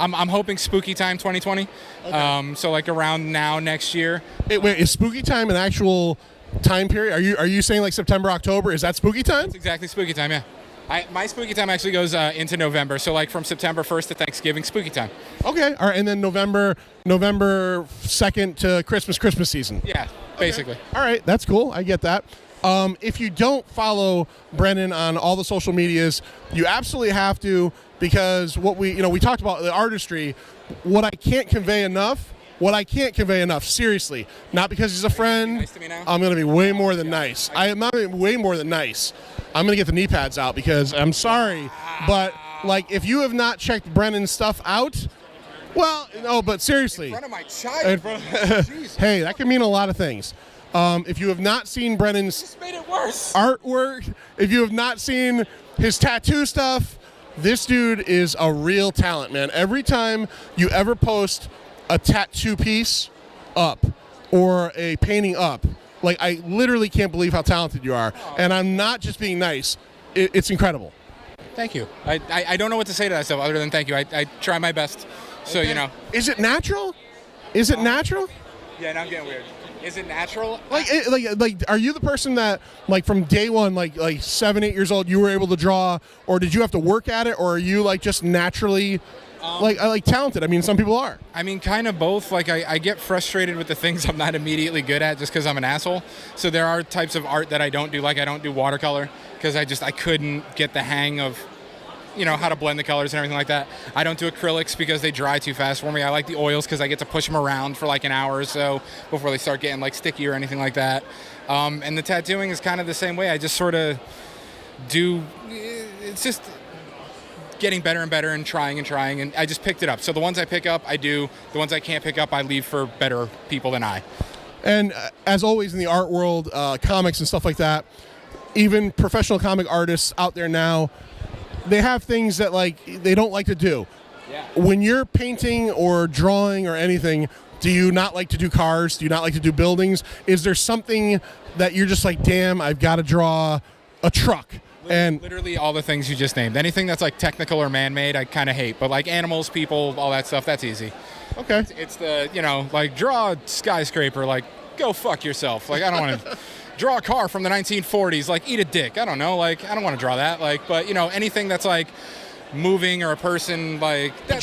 I'm hoping spooky time 2020. Okay. So like around now next year. Wait, is spooky time an actual time period? Are you saying like September, October? Is that spooky time? It's exactly spooky time, yeah. My spooky time actually goes into November. So like from September 1st to Thanksgiving, spooky time. Okay, all right, and then November 2nd to Christmas season. Yeah, basically. Okay. All right, that's cool. I get that. If you don't follow Brennan on all the social medias, you absolutely have to, because what we talked about the artistry. What I can't convey enough, seriously, not because he's a friend. Nice to me now? I'm going to be way more than nice. I am not way more than nice. I'm going to get the knee pads out because I'm sorry, but like if you have not checked Brennan's stuff out, well, no, but seriously. In front of my child. Hey, that can mean a lot of things. If you have not seen Brennan's Just made it worse. artwork, if you have not seen his tattoo stuff, this dude is a real talent, man. Every time you ever post a tattoo piece up or a painting up, like, I literally can't believe how talented you are. And I'm not just being nice. It's incredible. Thank you. I don't know what to say to that stuff other than thank you. I try my best. So, Okay. Is it natural? Is it natural? Yeah, now I'm getting weird. Is it natural? Like, are you the person that, like, from day one, like 7, 8 years old, you were able to draw, or did you have to work at it, or are you like just naturally, like talented? I mean, some people are. I mean, kind of both. Like, I get frustrated with the things I'm not immediately good at just because I'm an asshole. So there are types of art that I don't do. Like, I don't do watercolor because I couldn't get the hang of, how to blend the colors and everything like that. I don't do acrylics because they dry too fast for me. I like the oils because I get to push them around for like an hour or so before they start getting like sticky or anything like that. And the tattooing is kind of the same way. I just sort of do, it's just getting better and better and trying, and I just picked it up. So the ones I pick up, I do. The ones I can't pick up, I leave for better people than I. And as always in the art world, comics and stuff like that, even professional comic artists out there now, they have things that like they don't like to do. Yeah. When you're painting or drawing or anything, do you not like to do cars? Do you not like to do buildings? Is there something that you're just like, damn, I've got to draw a truck? And literally all the things you just named. Anything that's like technical or man-made, I kind of hate. But like animals, people, all that stuff, that's easy. Okay. It's the, like draw a skyscraper, like go fuck yourself. Like I don't want to draw a car from the 1940s, like eat a dick. I don't know, like I don't want to draw that. Like, but anything that's like moving or a person, like do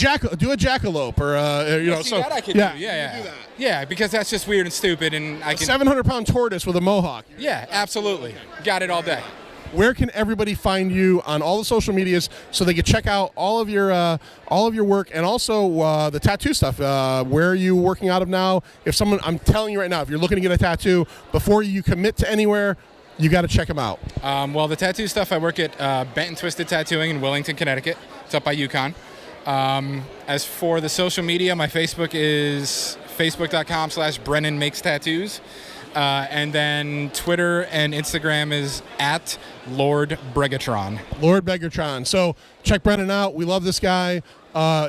a jackalope or that I could do. Yeah. Do that. Yeah, because that's just weird and stupid, and I can 700-pound tortoise with a mohawk. Yeah, absolutely. Got it all day. Where can everybody find you on all the social medias so they can check out all of your work, and also the tattoo stuff? Where are you working out of now? I'm telling you right now, if you're looking to get a tattoo, before you commit to anywhere, you got to check him out. Well, the tattoo stuff, I work at Bent & Twisted Tattooing in Wellington, Connecticut. It's up by Yukon. As for the social media, my Facebook is facebook.com/Brennan Makes Tattoos. And then Twitter and Instagram is at Lord Bregatron. Lord Bregatron. So check Brennan out. We love this guy.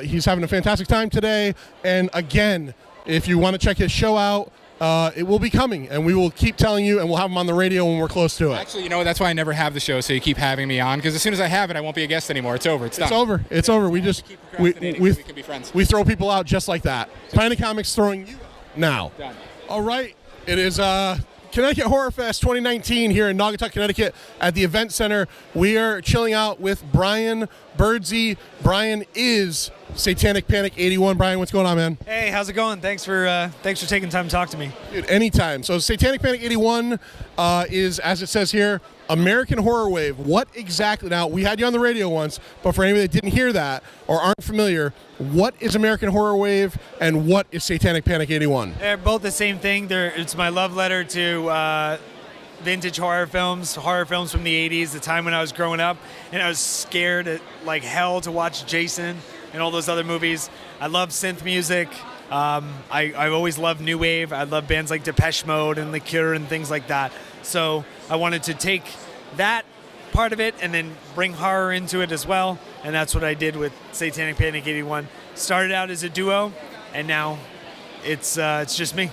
He's having a fantastic time today. And again, if you want to check his show out, it will be coming, and we will keep telling you, and we'll have him on the radio when we're close to it. Actually, you know, that's why I never have the show, so you keep having me on, because as soon as I have it, I won't be a guest anymore. It's over. It's done. It's over. It's over. We just we can be friends. We throw people out just like that. Pint of Comics throwing you out now. Done. All right. It is Connecticut Horror Fest 2019 here in Naugatuck, Connecticut at the Event Center. We are chilling out with Brian Birdsey. Brian is Satanic Panic 81. Brian, what's going on, man? Hey, how's it going? Thanks for taking time to talk to me. Dude, anytime. So Satanic Panic 81 is, as it says here, American Horror Wave. What exactly? Now, we had you on the radio once, but for anybody that didn't hear that or aren't familiar, what is American Horror Wave and what is Satanic Panic 81? They're both the same thing. It's my love letter to vintage horror films from the 80s, the time when I was growing up, and I was scared like hell to watch Jason and all those other movies. I love synth music. I've always loved new wave. I love bands like Depeche Mode and The Cure and things like that. So I wanted to take that part of it and then bring horror into it as well. And that's what I did with Satanic Panic 81. Started out as a duo, and now it's just me.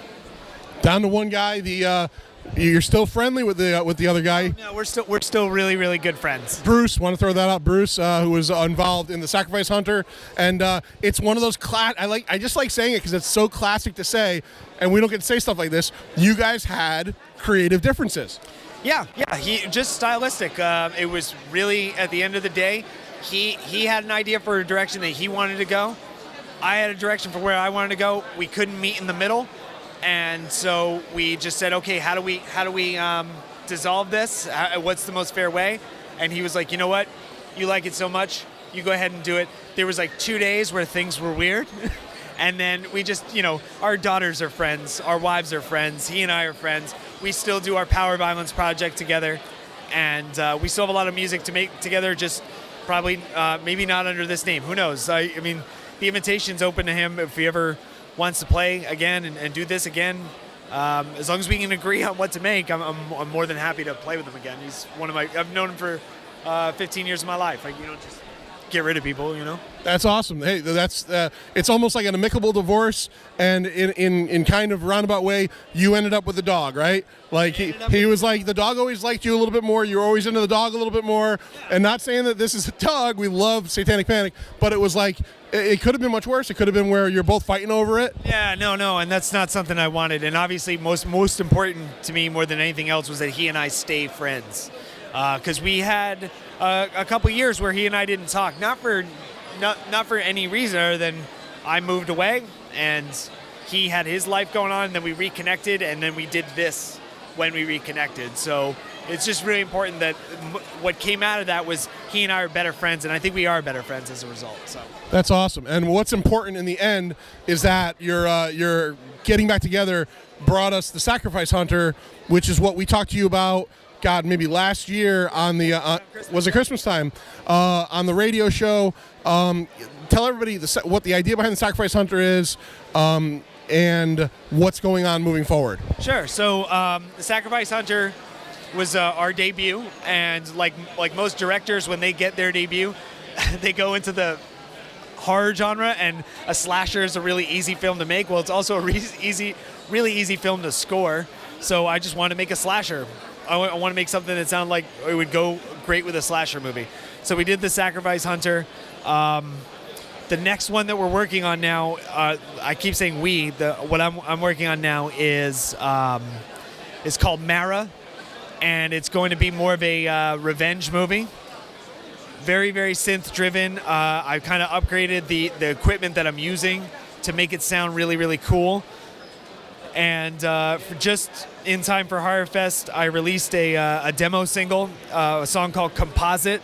Down to one guy. You're still friendly with the other guy. No, we're still really, really good friends. Bruce, want to throw that out? Bruce, who was involved in the Sacrifice Hunter, and it's one of those I just like saying it because it's so classic to say, and we don't get to say stuff like this. You guys had creative differences. Yeah. He just stylistic. It was really, at the end of the day, he had an idea for a direction that he wanted to go. I had a direction for where I wanted to go. We couldn't meet in the middle. And so we just said, okay, how do we dissolve this? What's the most fair way? And he was like, you know what? You like it so much, you go ahead and do it. There was like 2 days where things were weird. And then we just, our daughters are friends, our wives are friends, he and I are friends. We still do our Power Violence project together. And we still have a lot of music to make together, just probably maybe not under this name. Who knows? I mean, the invitation's open to him if he ever wants to play again and do this again. As long as we can agree on what to make, I'm more than happy to play with him again. He's I've known him for 15 years of my life. Like, just get rid of people, That's awesome. Hey, that's it's almost like an amicable divorce, and in kind of roundabout way, you ended up with the dog, right? Like he was like, the dog always liked you a little bit more. You were always into the dog a little bit more. And not saying that this is a dog. We love Satanic Panic, but it was like, it could have been much worse. It could have been where you're both fighting over it. Yeah, no, and that's not something I wanted. And obviously, most important to me more than anything else was that he and I stay friends, because we had a couple years where he and I didn't talk, not for any reason other than I moved away and he had his life going on, and then we reconnected, and then we did this when we reconnected. So it's just really important that what came out of that was he and I are better friends, and I think we are better friends as a result. So that's awesome. And what's important in the end is that you're getting back together brought us the Sacrifice Hunter, which is what we talked to you about. God, maybe last year on the was it Christmas time on the radio show. Tell everybody what the idea behind the Sacrifice Hunter is. And what's going on moving forward. Sure. So the Sacrifice Hunter was our debut, and like most directors, when they get their debut, they go into the horror genre, and a slasher is a really easy film to make. Well, it's also a really easy film to score. So I just wanted to make a slasher. I want to make something that sounded like it would go great with a slasher movie. So we did the Sacrifice Hunter. The next one that we're working on now, I keep saying we. What I'm working on now is called Mara, and it's going to be more of a revenge movie. Very, very synth-driven. I've kind of upgraded the equipment that I'm using to make it sound really, really cool. And just in time for Horrorfest, I released a demo single, a song called Composite,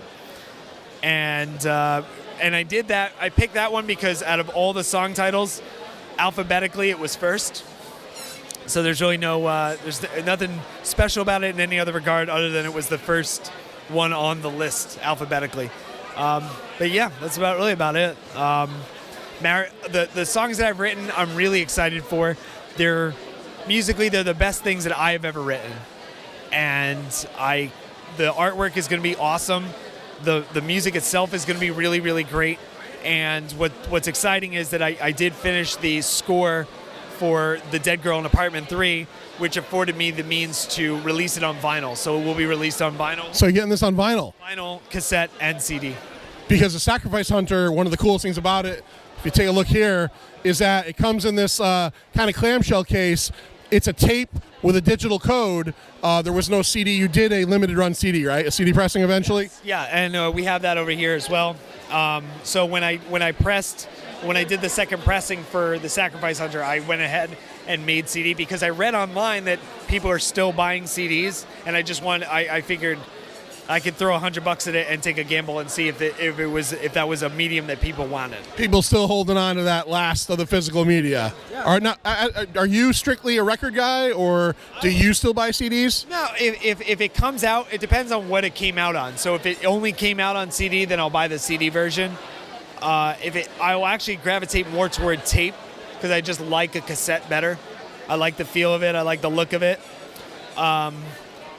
and I did that. I picked that one because out of all the song titles, alphabetically it was first. So there's really there's nothing special about it in any other regard other than it was the first one on the list alphabetically. But yeah, that's really about it. The songs that I've written, I'm really excited for. Musically, they're the best things that I have ever written. And the artwork is going to be awesome. The music itself is going to be really, really great. And what's exciting is that I did finish the score for The Dead Girl in Apartment 3, which afforded me the means to release it on vinyl. So it will be released on vinyl. So you're getting this on vinyl? Vinyl, cassette, and CD. Because the Sacrifice Hunter, one of the coolest things about it, if you take a look here, is that it comes in this kind of clamshell case. It's a tape with a digital code. There was no CD. You did a limited run CD, right? A CD pressing eventually? Yeah, and we have that over here as well. So when I did the second pressing for the Sacrifice Hunter, I went ahead and made CD because I read online that people are still buying CDs, and I figured I could throw $100 at it and take a gamble and see if that was a medium that people wanted. People still holding on to that last of the physical media. Yeah. Are you strictly a record guy, or do you still buy CDs? No, if it comes out, it depends on what it came out on. So if it only came out on CD, then I'll buy the CD version. I will actually gravitate more toward tape because I just like a cassette better. I like the feel of it. I like the look of it.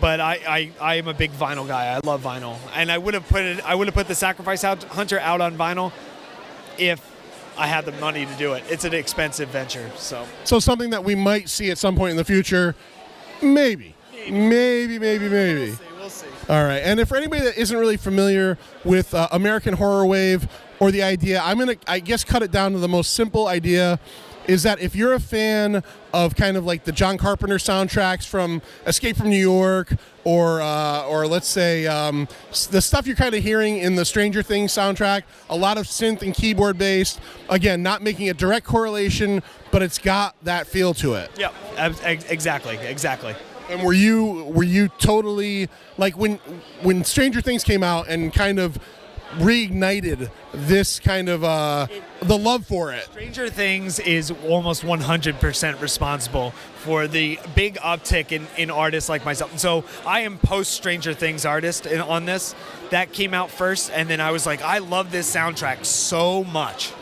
But I am a big vinyl guy. I love vinyl, and I would have put the Sacrifice Hunter out on vinyl if I had the money to do it. It's an expensive venture, so something that we might see at some point in the future, maybe. We'll see. All right, and for anybody that isn't really familiar with American Horror Wave or the idea, I'm gonna cut it down to the most simple idea. Is that if you're a fan of kind of like the John Carpenter soundtracks from Escape from New York, or let's say the stuff you're kind of hearing in the Stranger Things soundtrack, a lot of synth and keyboard based, again, not making a direct correlation, but it's got that feel to it. Yeah, exactly. And were you totally, like, when Stranger Things came out and kind of reignited this kind of the love for it? Stranger Things is almost 100% responsible for the big uptick in artists like myself. So I am post Stranger Things artist on this. That came out first, and then I was like, I love this soundtrack so much.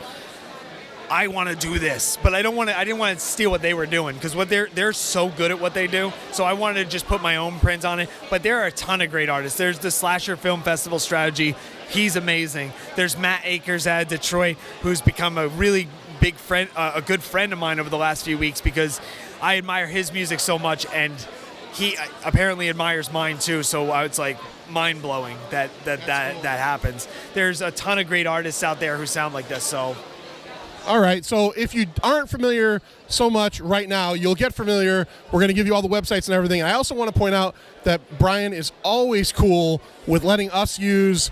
I want to do this, but I didn't want to steal what they were doing, because they're so good at what they do. So I wanted to just put my own print on it. But there are a ton of great artists. There's the Slasher Film Festival strategy. He's amazing. There's Matt Akers out of Detroit, who's become a really big friend, a good friend of mine over the last few weeks, because I admire his music so much, and he apparently admires mine too. So it's like mind blowing that happens. There's a ton of great artists out there who sound like this. So. All right, so if you aren't familiar so much right now, you'll get familiar. We're going to give you all the websites and everything. And I also want to point out that Brian is always cool with letting us use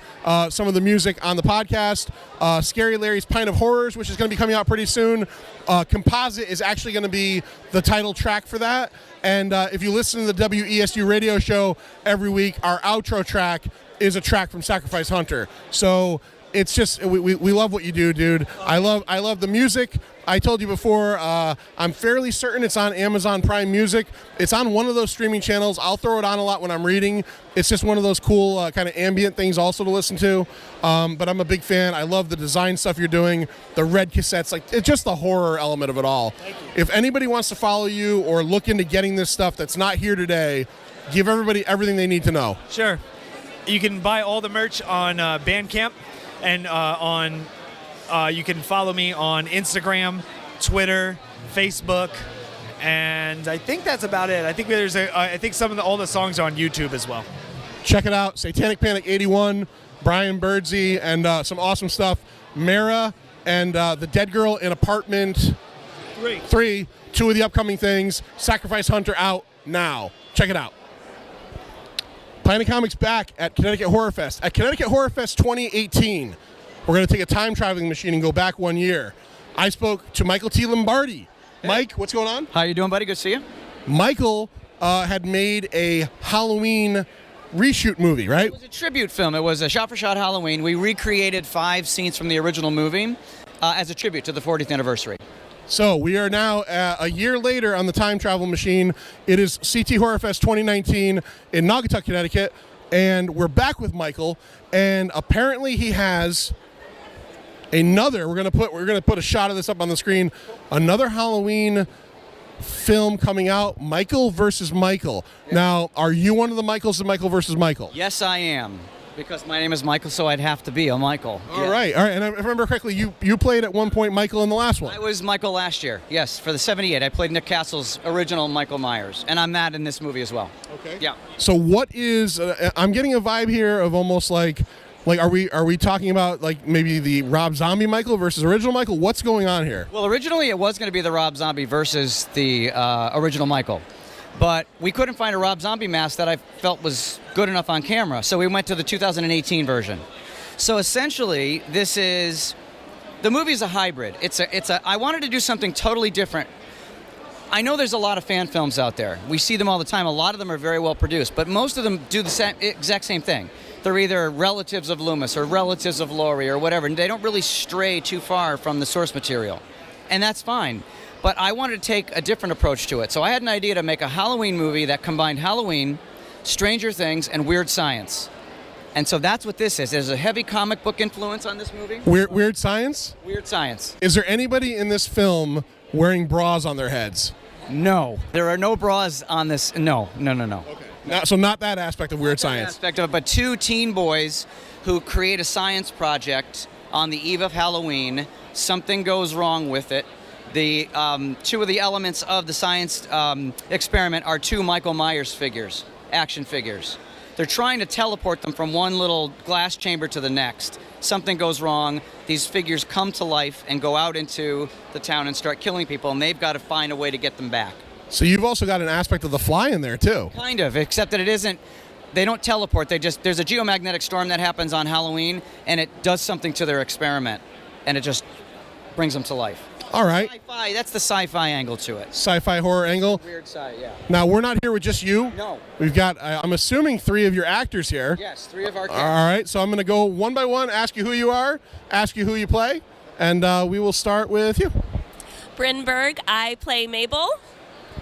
some of the music on the podcast. Scary Larry's Pint of Horrors, which is going to be coming out pretty soon. Composite is actually going to be the title track for that. And if you listen to the WESU radio show every week, our outro track is a track from Sacrifice Hunter. So it's just, we love what you do, dude. I love the music. I told you before, I'm fairly certain it's on Amazon Prime Music. It's on one of those streaming channels. I'll throw it on a lot when I'm reading. It's just one of those cool kind of ambient things also to listen to. But I'm a big fan. I love the design stuff you're doing, the red cassettes. Like, it's just the horror element of it all. If anybody wants to follow you or look into getting this stuff that's not here today, give everybody everything they need to know. Sure. You can buy all the merch on Bandcamp. And you can follow me on Instagram, Twitter, Facebook, and I think that's about it. I think all the songs are on YouTube as well. Check it out, Satanic Panic 81, Brian Birdsey, and some awesome stuff. Mara and The Dead Girl in Apartment 3, two of the upcoming things. Sacrifice Hunter out now. Check it out. Planet Comics back at Connecticut Horrorfest. At Connecticut Horrorfest 2018, we're going to take a time-traveling machine and go back 1 year. I spoke to Michael T. Lombardi. Hey. Mike, what's going on? How you doing, buddy? Good to see you. Michael had made a Halloween reshoot movie, right? It was a tribute film. It was a shot-for-shot Halloween. We recreated 5 scenes from the original movie as a tribute to the 40th anniversary. So we are now a year later on the time travel machine. It is CT Horrorfest 2019 in Naugatuck, Connecticut, and we're back with Michael. And apparently he has another. We're gonna put a shot of this up on the screen. Another Halloween film coming out, Michael versus Michael. Now, are you one of the Michaels in Michael versus Michael? Yes, I am. Because my name is Michael, so I'd have to be a Michael. All right. And if I remember correctly, you played at one point Michael in the last one. I was Michael last year, yes, for the 78. I played Nick Castle's original Michael Myers, and I'm that in this movie as well. Okay. Yeah. So what is, I'm getting a vibe here of almost like are we talking about like maybe the Rob Zombie Michael versus original Michael? What's going on here? Well, originally it was going to be the Rob Zombie versus the original Michael. But we couldn't find a Rob Zombie mask that I felt was good enough on camera, so we went to the 2018 version. So essentially, the movie's a hybrid. I wanted to do something totally different. I know there's a lot of fan films out there. We see them all the time. A lot of them are very well produced, but most of them do the exact same thing. They're either relatives of Loomis or relatives of Laurie or whatever, and they don't really stray too far from the source material. And that's fine. But I wanted to take a different approach to it. So I had an idea to make a Halloween movie that combined Halloween, Stranger Things, and weird science. And so that's what this is. There's a heavy comic book influence on this movie. Weird science? Weird science. Is there anybody in this film wearing bras on their heads? No. There are no bras on this. No. Okay. So not that aspect of weird science. Aspect of it, but two teen boys who create a science project on the eve of Halloween. Something goes wrong with it. The two of the elements of the science experiment are two Michael Myers figures, action figures. They're trying to teleport them from one little glass chamber to the next. Something goes wrong. These figures come to life and go out into the town and start killing people, and they've got to find a way to get them back. So you've also got an aspect of The Fly in there, too. Kind of, except that it isn't. They don't teleport. There's a geomagnetic storm that happens on Halloween, and it does something to their experiment, and it just brings them to life. All right. Sci-fi, that's the sci-fi angle to it. Sci-fi horror angle. Weird sci, yeah. Now, we're not here with just you. No. We've got, I'm assuming, 3 of your actors here. Yes, 3 of our characters. All right, so I'm going to go one by one, ask you who you are, ask you who you play, and we will start with you. Brynberg, I play Mabel.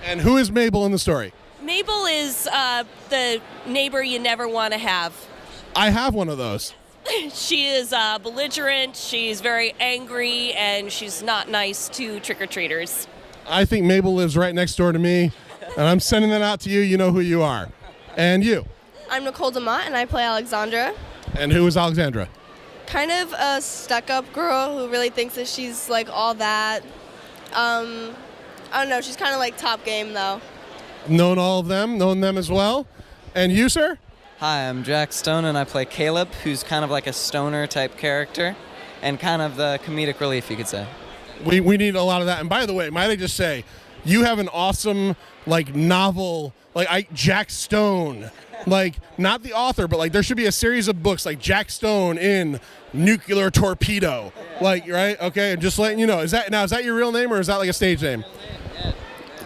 And who is Mabel in the story? Mabel is the neighbor you never want to have. I have one of those. She is belligerent, she's very angry, and she's not nice to trick-or-treaters. I think Mabel lives right next door to me, and I'm sending that out to you. You know who you are. And you? I'm Nicole DeMott, and I play Alexandra. And who is Alexandra? Kind of a stuck-up girl who really thinks that she's, like, all that. I don't know, she's kind of like top game, though. Known all of them, known them as well. And you, sir? Hi, I'm Jack Stone, and I play Caleb, who's kind of like a stoner-type character, and kind of the comedic relief, you could say. We need a lot of that. And by the way, might I just say, you have an awesome, like, novel, like, Jack Stone. Like, not the author, but, like, there should be a series of books, like Jack Stone in Nuclear Torpedo. Like, right? Okay, I'm just letting you know. Is that your real name, or is that, like, a stage name?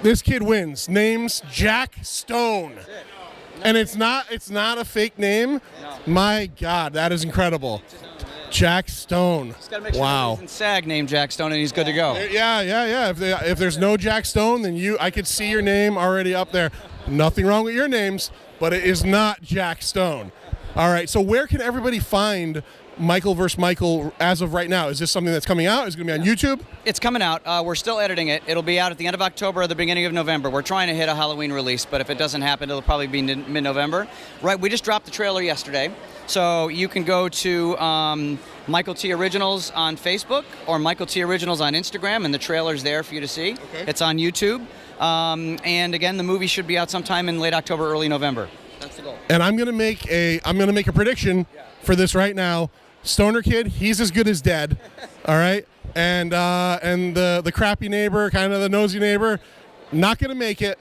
This kid wins. Name's Jack Stone. And it's not a fake name. No. My God, that is incredible. Jack Stone. Just gotta make sure wow. He's in SAG named Jack Stone, and he's good to go. Yeah. If there's no Jack Stone, then I could see your name already up there. Nothing wrong with your names, but it is not Jack Stone. All right. So where can everybody find Michael vs. Michael as of right now? Is this something that's coming out? Is it going to be on YouTube? It's coming out. We're still editing it. It'll be out at the end of October or the beginning of November. We're trying to hit a Halloween release, but if it doesn't happen, it'll probably be mid-November. Right, we just dropped the trailer yesterday. So you can go to Michael T. Originals on Facebook or Michael T. Originals on Instagram, and the trailer's there for you to see. Okay. It's on YouTube. And again, the movie should be out sometime in late October, early November. That's the goal. And I'm gonna make a prediction for this right now. Stoner kid, he's as good as dead. All right, and the crappy neighbor, kind of the nosy neighbor, not gonna make it.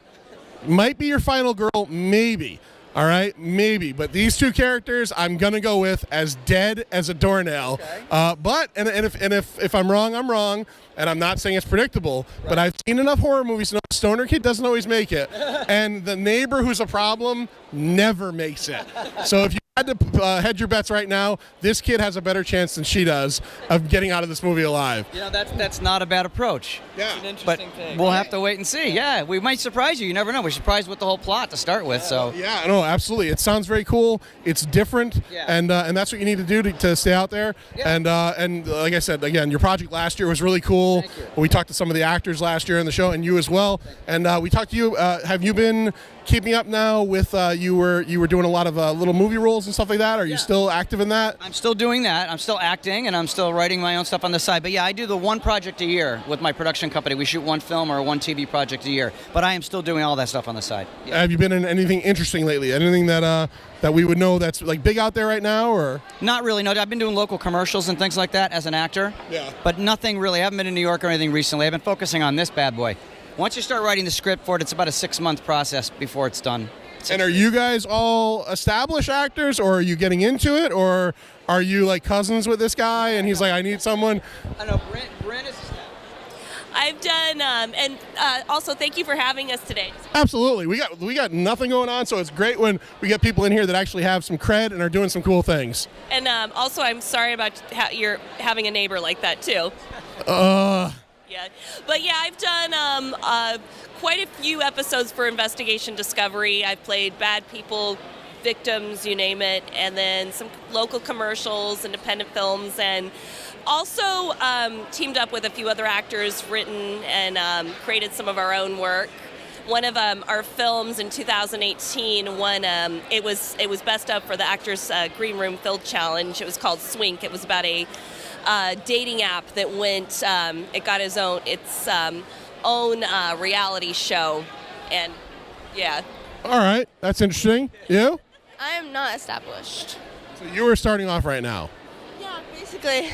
Might be your final girl, maybe. All right, maybe. But these 2 characters, I'm gonna go with as dead as a doornail. Okay. But if I'm wrong, I'm wrong. And I'm not saying it's predictable, but I've seen enough horror movies to know the stoner kid doesn't always make it. And the neighbor who's a problem never makes it. So if you had to hedge your bets right now, this kid has a better chance than she does of getting out of this movie alive. You know, that's not a bad approach. Yeah. An interesting But take. we'll have to wait and see. Yeah, we might surprise you. You never know. We're surprised with the whole plot to start with. So Yeah, no, absolutely. It sounds very cool. It's different, Yeah. and that's what you need to do to stay out there. Yeah. And like I said, again, your project last year was really cool. Thank you. We talked to some of the actors last year in the show, and you as well. And we talked to you. Have you been keeping up now with you were doing a lot of little movie roles and stuff like that? Are you still active in that? I'm still doing that. I'm still acting, and I'm still writing my own stuff on the side. But yeah, I do the one project a year with my production company. We shoot one film or one TV project a year. But I am still doing all that stuff on the side. Yeah. Have you been in anything interesting lately? Anything that we would know that's like big out there right now, or? Not really. No, I've been doing local commercials and things like that as an actor. Yeah. But nothing really. I haven't been in New York or anything recently. I've been focusing on this bad boy. Once you start writing the script for it, it's about a 6-month process before it's done. And are you guys all established actors, or are you getting into it, or are you like cousins with this guy and he's like, I need someone? I know, Brent is. I've done, and also thank you for having us today. Absolutely. We got nothing going on, so it's great when we get people in here that actually have some cred and are doing some cool things. And also, I'm sorry about you're having a neighbor like that too. Yeah, but yeah, I've done quite a few episodes for Investigation Discovery. I've played bad people, victims, you name it, and then some local commercials, independent films, and also teamed up with a few other actors, written and created some of our own work. One of our films in 2018 won. It was best of for the Actors Green Room Film Challenge. It was called Swink. It was about a dating app that went. It got its own reality show, and yeah. All right, that's interesting. You? I am not established. So you were starting off right now. Yeah, basically.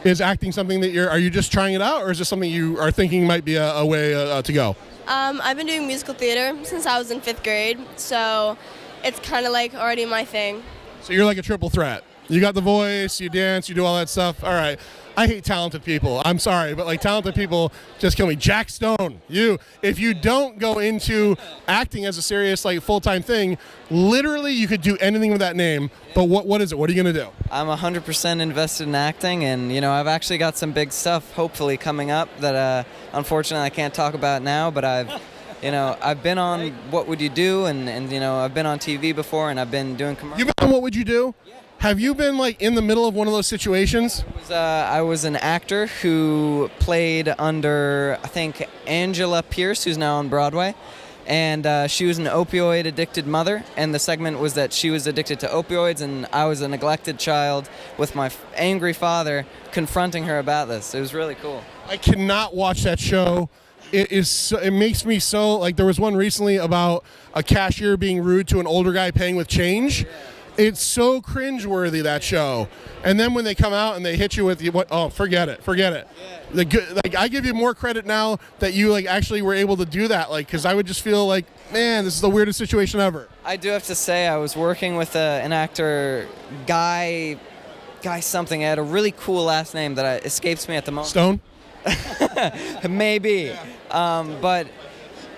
Is acting something that are you just trying it out, or is this something you are thinking might be a way to go? I've been doing musical theater since I was in 5th grade, so it's kind of like already my thing. So you're like a triple threat. You got the voice, you dance, you do all that stuff. All right. I hate talented people. I'm sorry, but like talented people just kill me. Jack Stone, if you don't go into acting as a serious like full-time thing, literally you could do anything with that name. But what is it? What are you going to do? I'm 100% invested in acting, and I've actually got some big stuff hopefully coming up that unfortunately I can't talk about now, but I've been on What Would You Do, and I've been on TV before, and I've been doing commercials. You've been on What Would You Do? Have you been like in the middle of one of those situations? I was an actor who played under, I think, Angela Pierce, who's now on Broadway, and she was an opioid-addicted mother, and the segment was that she was addicted to opioids, and I was a neglected child with my angry father confronting her about this. It was really cool. I cannot watch that show. It makes me so, like, there was one recently about a cashier being rude to an older guy paying with change. Yeah. It's so cringeworthy, that show. And then when they come out and they hit you with forget it. Yeah. I give you more credit now that you like actually were able to do that, like, because I would just feel like, man, this is the weirdest situation ever. I do have to say, I was working with an actor, Guy something. I had a really cool last name that escapes me at the moment. Stone? Maybe. Yeah. But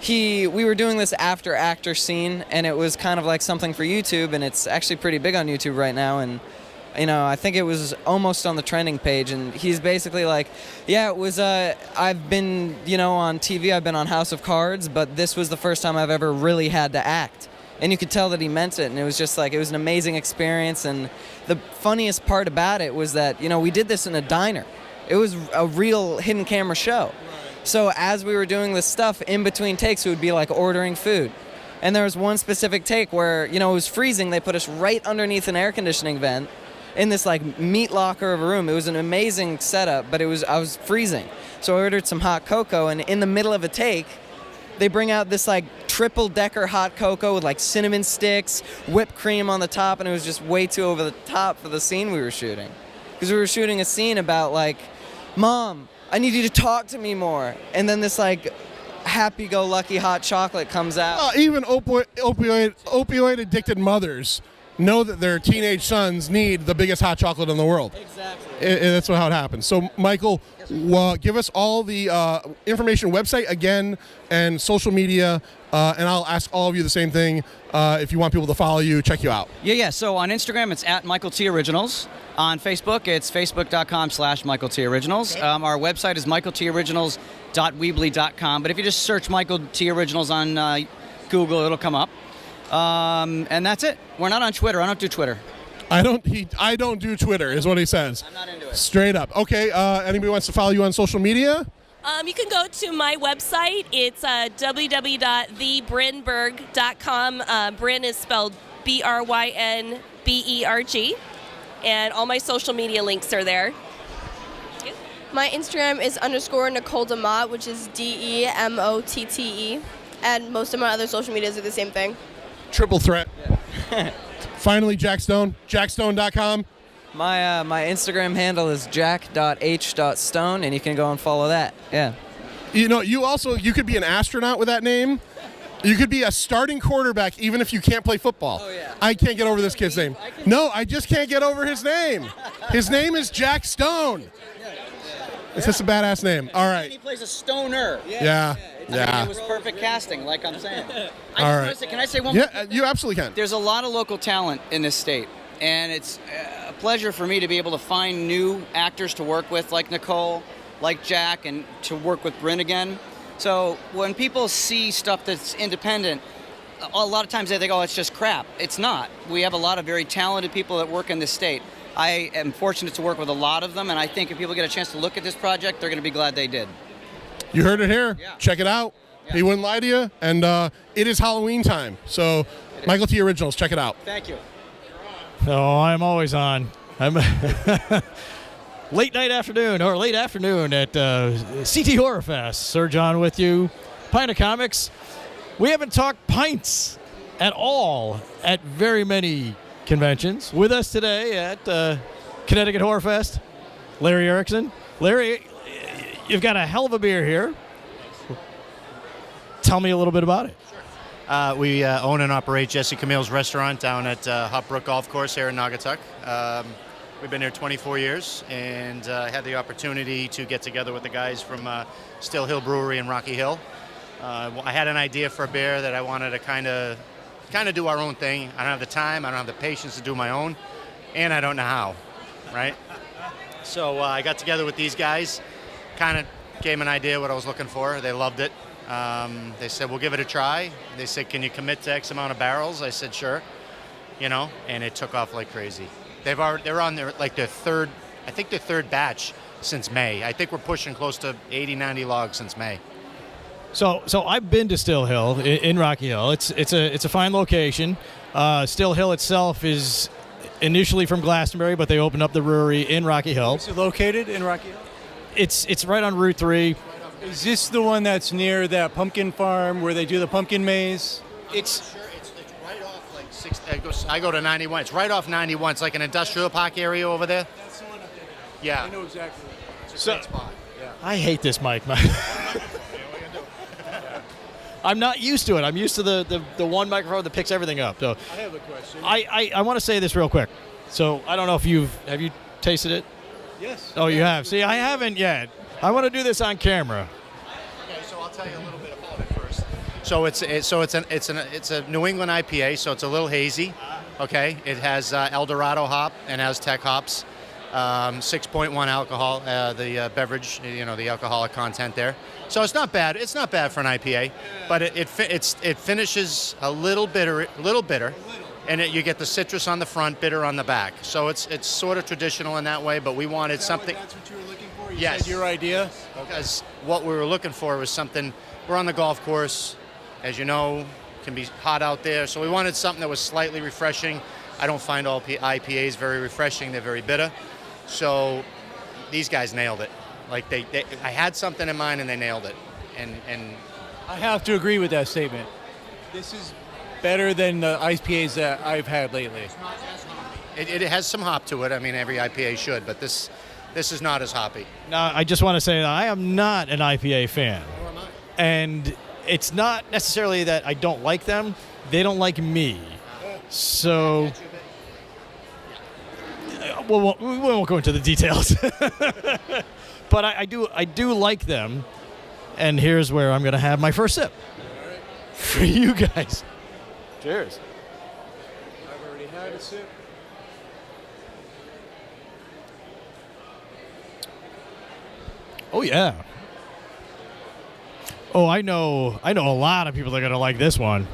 we were doing this after actor scene, and it was kind of like something for YouTube, and it's actually pretty big on YouTube right now, and I think it was almost on the trending page, and he's basically like, yeah, it was I've been on TV, I've been on House of Cards, but this was the first time I've ever really had to act. And you could tell that he meant it, and it was just like, it was an amazing experience. And the funniest part about it was that we did this in a diner. It was a real hidden camera show. So as we were doing this stuff, in between takes, we would be like ordering food. And there was one specific take where, it was freezing. They put us right underneath an air conditioning vent in this like meat locker of a room. It was an amazing setup, but I was freezing. So I ordered some hot cocoa, and in the middle of a take, they bring out this like triple-decker hot cocoa with like cinnamon sticks, whipped cream on the top, and it was just way too over the top for the scene we were shooting. Because we were shooting a scene about like, Mom, I need you to talk to me more. And then this like happy-go-lucky hot chocolate comes out. Even opioid-addicted mothers know that their teenage sons need the biggest hot chocolate in the world. Exactly. That's how it happens. So, Michael, give us all the information, website again, and social media, and I'll ask all of you the same thing. If you want people to follow you, check you out. Yeah. So on Instagram, it's at Michael T Originals. On Facebook, it's facebook.com/Michael T Originals. Okay. Our website is michaeltoriginals.weebly.com. But if you just search Michael T Originals on Google, it'll come up. And that's it. We're not on Twitter. I don't do Twitter. I don't do Twitter, is what he says. I'm not into it. Straight up. Okay. Anybody wants to follow you on social media? You can go to my website. It's www.thebrinberg.com. Bryn is spelled BRYNBERG. And all my social media links are there. My Instagram is _Nicole Demott, which is DEMOTTE. And most of my other social medias are the same thing. Triple threat. Yeah. Finally, Jack Stone. JackStone.com. My Instagram handle is jack.h.stone, and you can go and follow that. Yeah. You know, you could be an astronaut with that name. You could be a starting quarterback even if you can't play football. Oh, yeah. I can't get over this kid's name. No, I just can't get over his name. His name is Jack Stone. It's just a badass name. All right. He plays a stoner. Yeah. I mean, it was perfect casting, like I'm saying. All right. Can I say one more? Yeah, you absolutely can. There's a lot of local talent in this state, and it's a pleasure for me to be able to find new actors to work with, like Nicole, like Jack, and to work with Bryn again. So when people see stuff that's independent, a lot of times they think, oh, it's just crap. It's not. We have a lot of very talented people that work in this state. I am fortunate to work with a lot of them, and I think if people get a chance to look at this project, they're going to be glad they did. You heard it here. Yeah. Check it out. Yeah. He wouldn't lie to you. And it is Halloween time. So, Michael T. Originals, check it out. Thank you. Oh, I'm always on. I'm late afternoon at CT Horrorfest. Sir John with you. Pint of Comics. We haven't talked pints at all at very many conventions. With us today at Connecticut Horrorfest, Larry Erickson. Larry, you've got a hell of a beer here. Tell me a little bit about it. We own and operate Jesse Camille's restaurant down at Hop Brook Golf Course here in Naugatuck. We've been here 24 years and had the opportunity to get together with the guys from Still Hill Brewery in Rocky Hill. I had an idea for a beer that I wanted to kind of do our own thing. I don't have the time, I don't have the patience to do my own, and I don't know how, right? So I got together with these guys, kind of gave them an idea what I was looking for. They loved it. They said, we'll give it a try. They said, can you commit to X amount of barrels? I said, sure. And it took off like crazy. They're on their third batch since May. I think we're pushing close to 80, 90 logs since May. So I've been to Still Hill in Rocky Hill. It's a fine location. Still Hill itself is initially from Glastonbury, but they opened up the brewery in Rocky Hill. Is it located in Rocky Hill? It's right on Route 3. Is this the one that's near that pumpkin farm where they do the pumpkin maze? It's right off like 6. I go to 91. It's right off 91. It's like an industrial park area over there. That's the one up there. Yeah. I know exactly. It's a great spot. Yeah. I hate this mic, man. I'm not used to it. I'm used to the one microphone that picks everything up. So I have a question. I want to say this real quick. So I don't know if have you tasted it? Yes. Oh, you have. See, I haven't yet. I want to do this on camera. Okay, so I'll tell you a little bit about it first. So it's a New England IPA, so it's a little hazy. Okay, it has El Dorado hop and Aztec hops, 6.1 alcohol. The beverage, the alcoholic content there. So it's not bad. It's not bad for an IPA, but it finishes a little bitter, and you get the citrus on the front, bitter on the back. So it's sort of traditional in that way, but we wanted something. That's what you were looking for? You Yes. said your idea? Because what we were looking for was something. We're on the golf course, as you know, can be hot out there. So we wanted something that was slightly refreshing. I don't find all IPAs very refreshing. They're very bitter. So these guys nailed it. Like I had something in mind and they nailed it. And I have to agree with that statement. This is better than the IPAs that I've had lately. it has some hop to it. I mean, every IPA should, but this is not as hoppy. Now, I just want to say that I am not an IPA fan. Nor am I. And it's not necessarily that I don't like them. They don't like me. So we won't go into the details. But I do like them, and here's where I'm going to have my first sip for you guys. Cheers. I've already had a sip. Oh yeah. Oh, I know a lot of people that are going to like this one.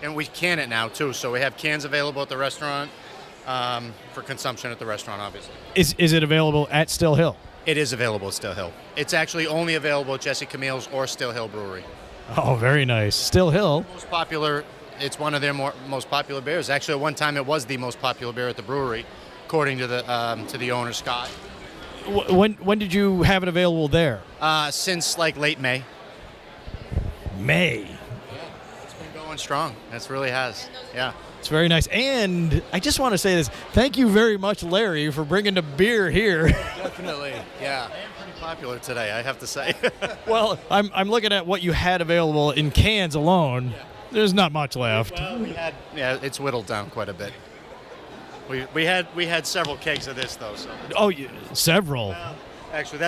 And we can it now too, so we have cans available at the restaurant for consumption at the restaurant, obviously. Is it available at Still Hill? It is available at Still Hill. It's actually only available at Jesse Camille's or Still Hill Brewery. Oh, very nice. Still Hill. Most popular. It's one of their most popular beers. Actually, at one time it was the most popular beer at the brewery, according to the owner Scott. When did you have it available there? Since like late May. May. It's been going strong. It really has. Yeah. It's very nice. And I just want to say this. Thank you very much, Larry, for bringing the beer here. Definitely. Yeah. I am pretty popular today, I have to say. Well, I'm looking at what you had available in cans alone. Yeah. There's not much left. Well, it's whittled down quite a bit. We had several kegs of this though. So. Oh, yeah, several. Actually,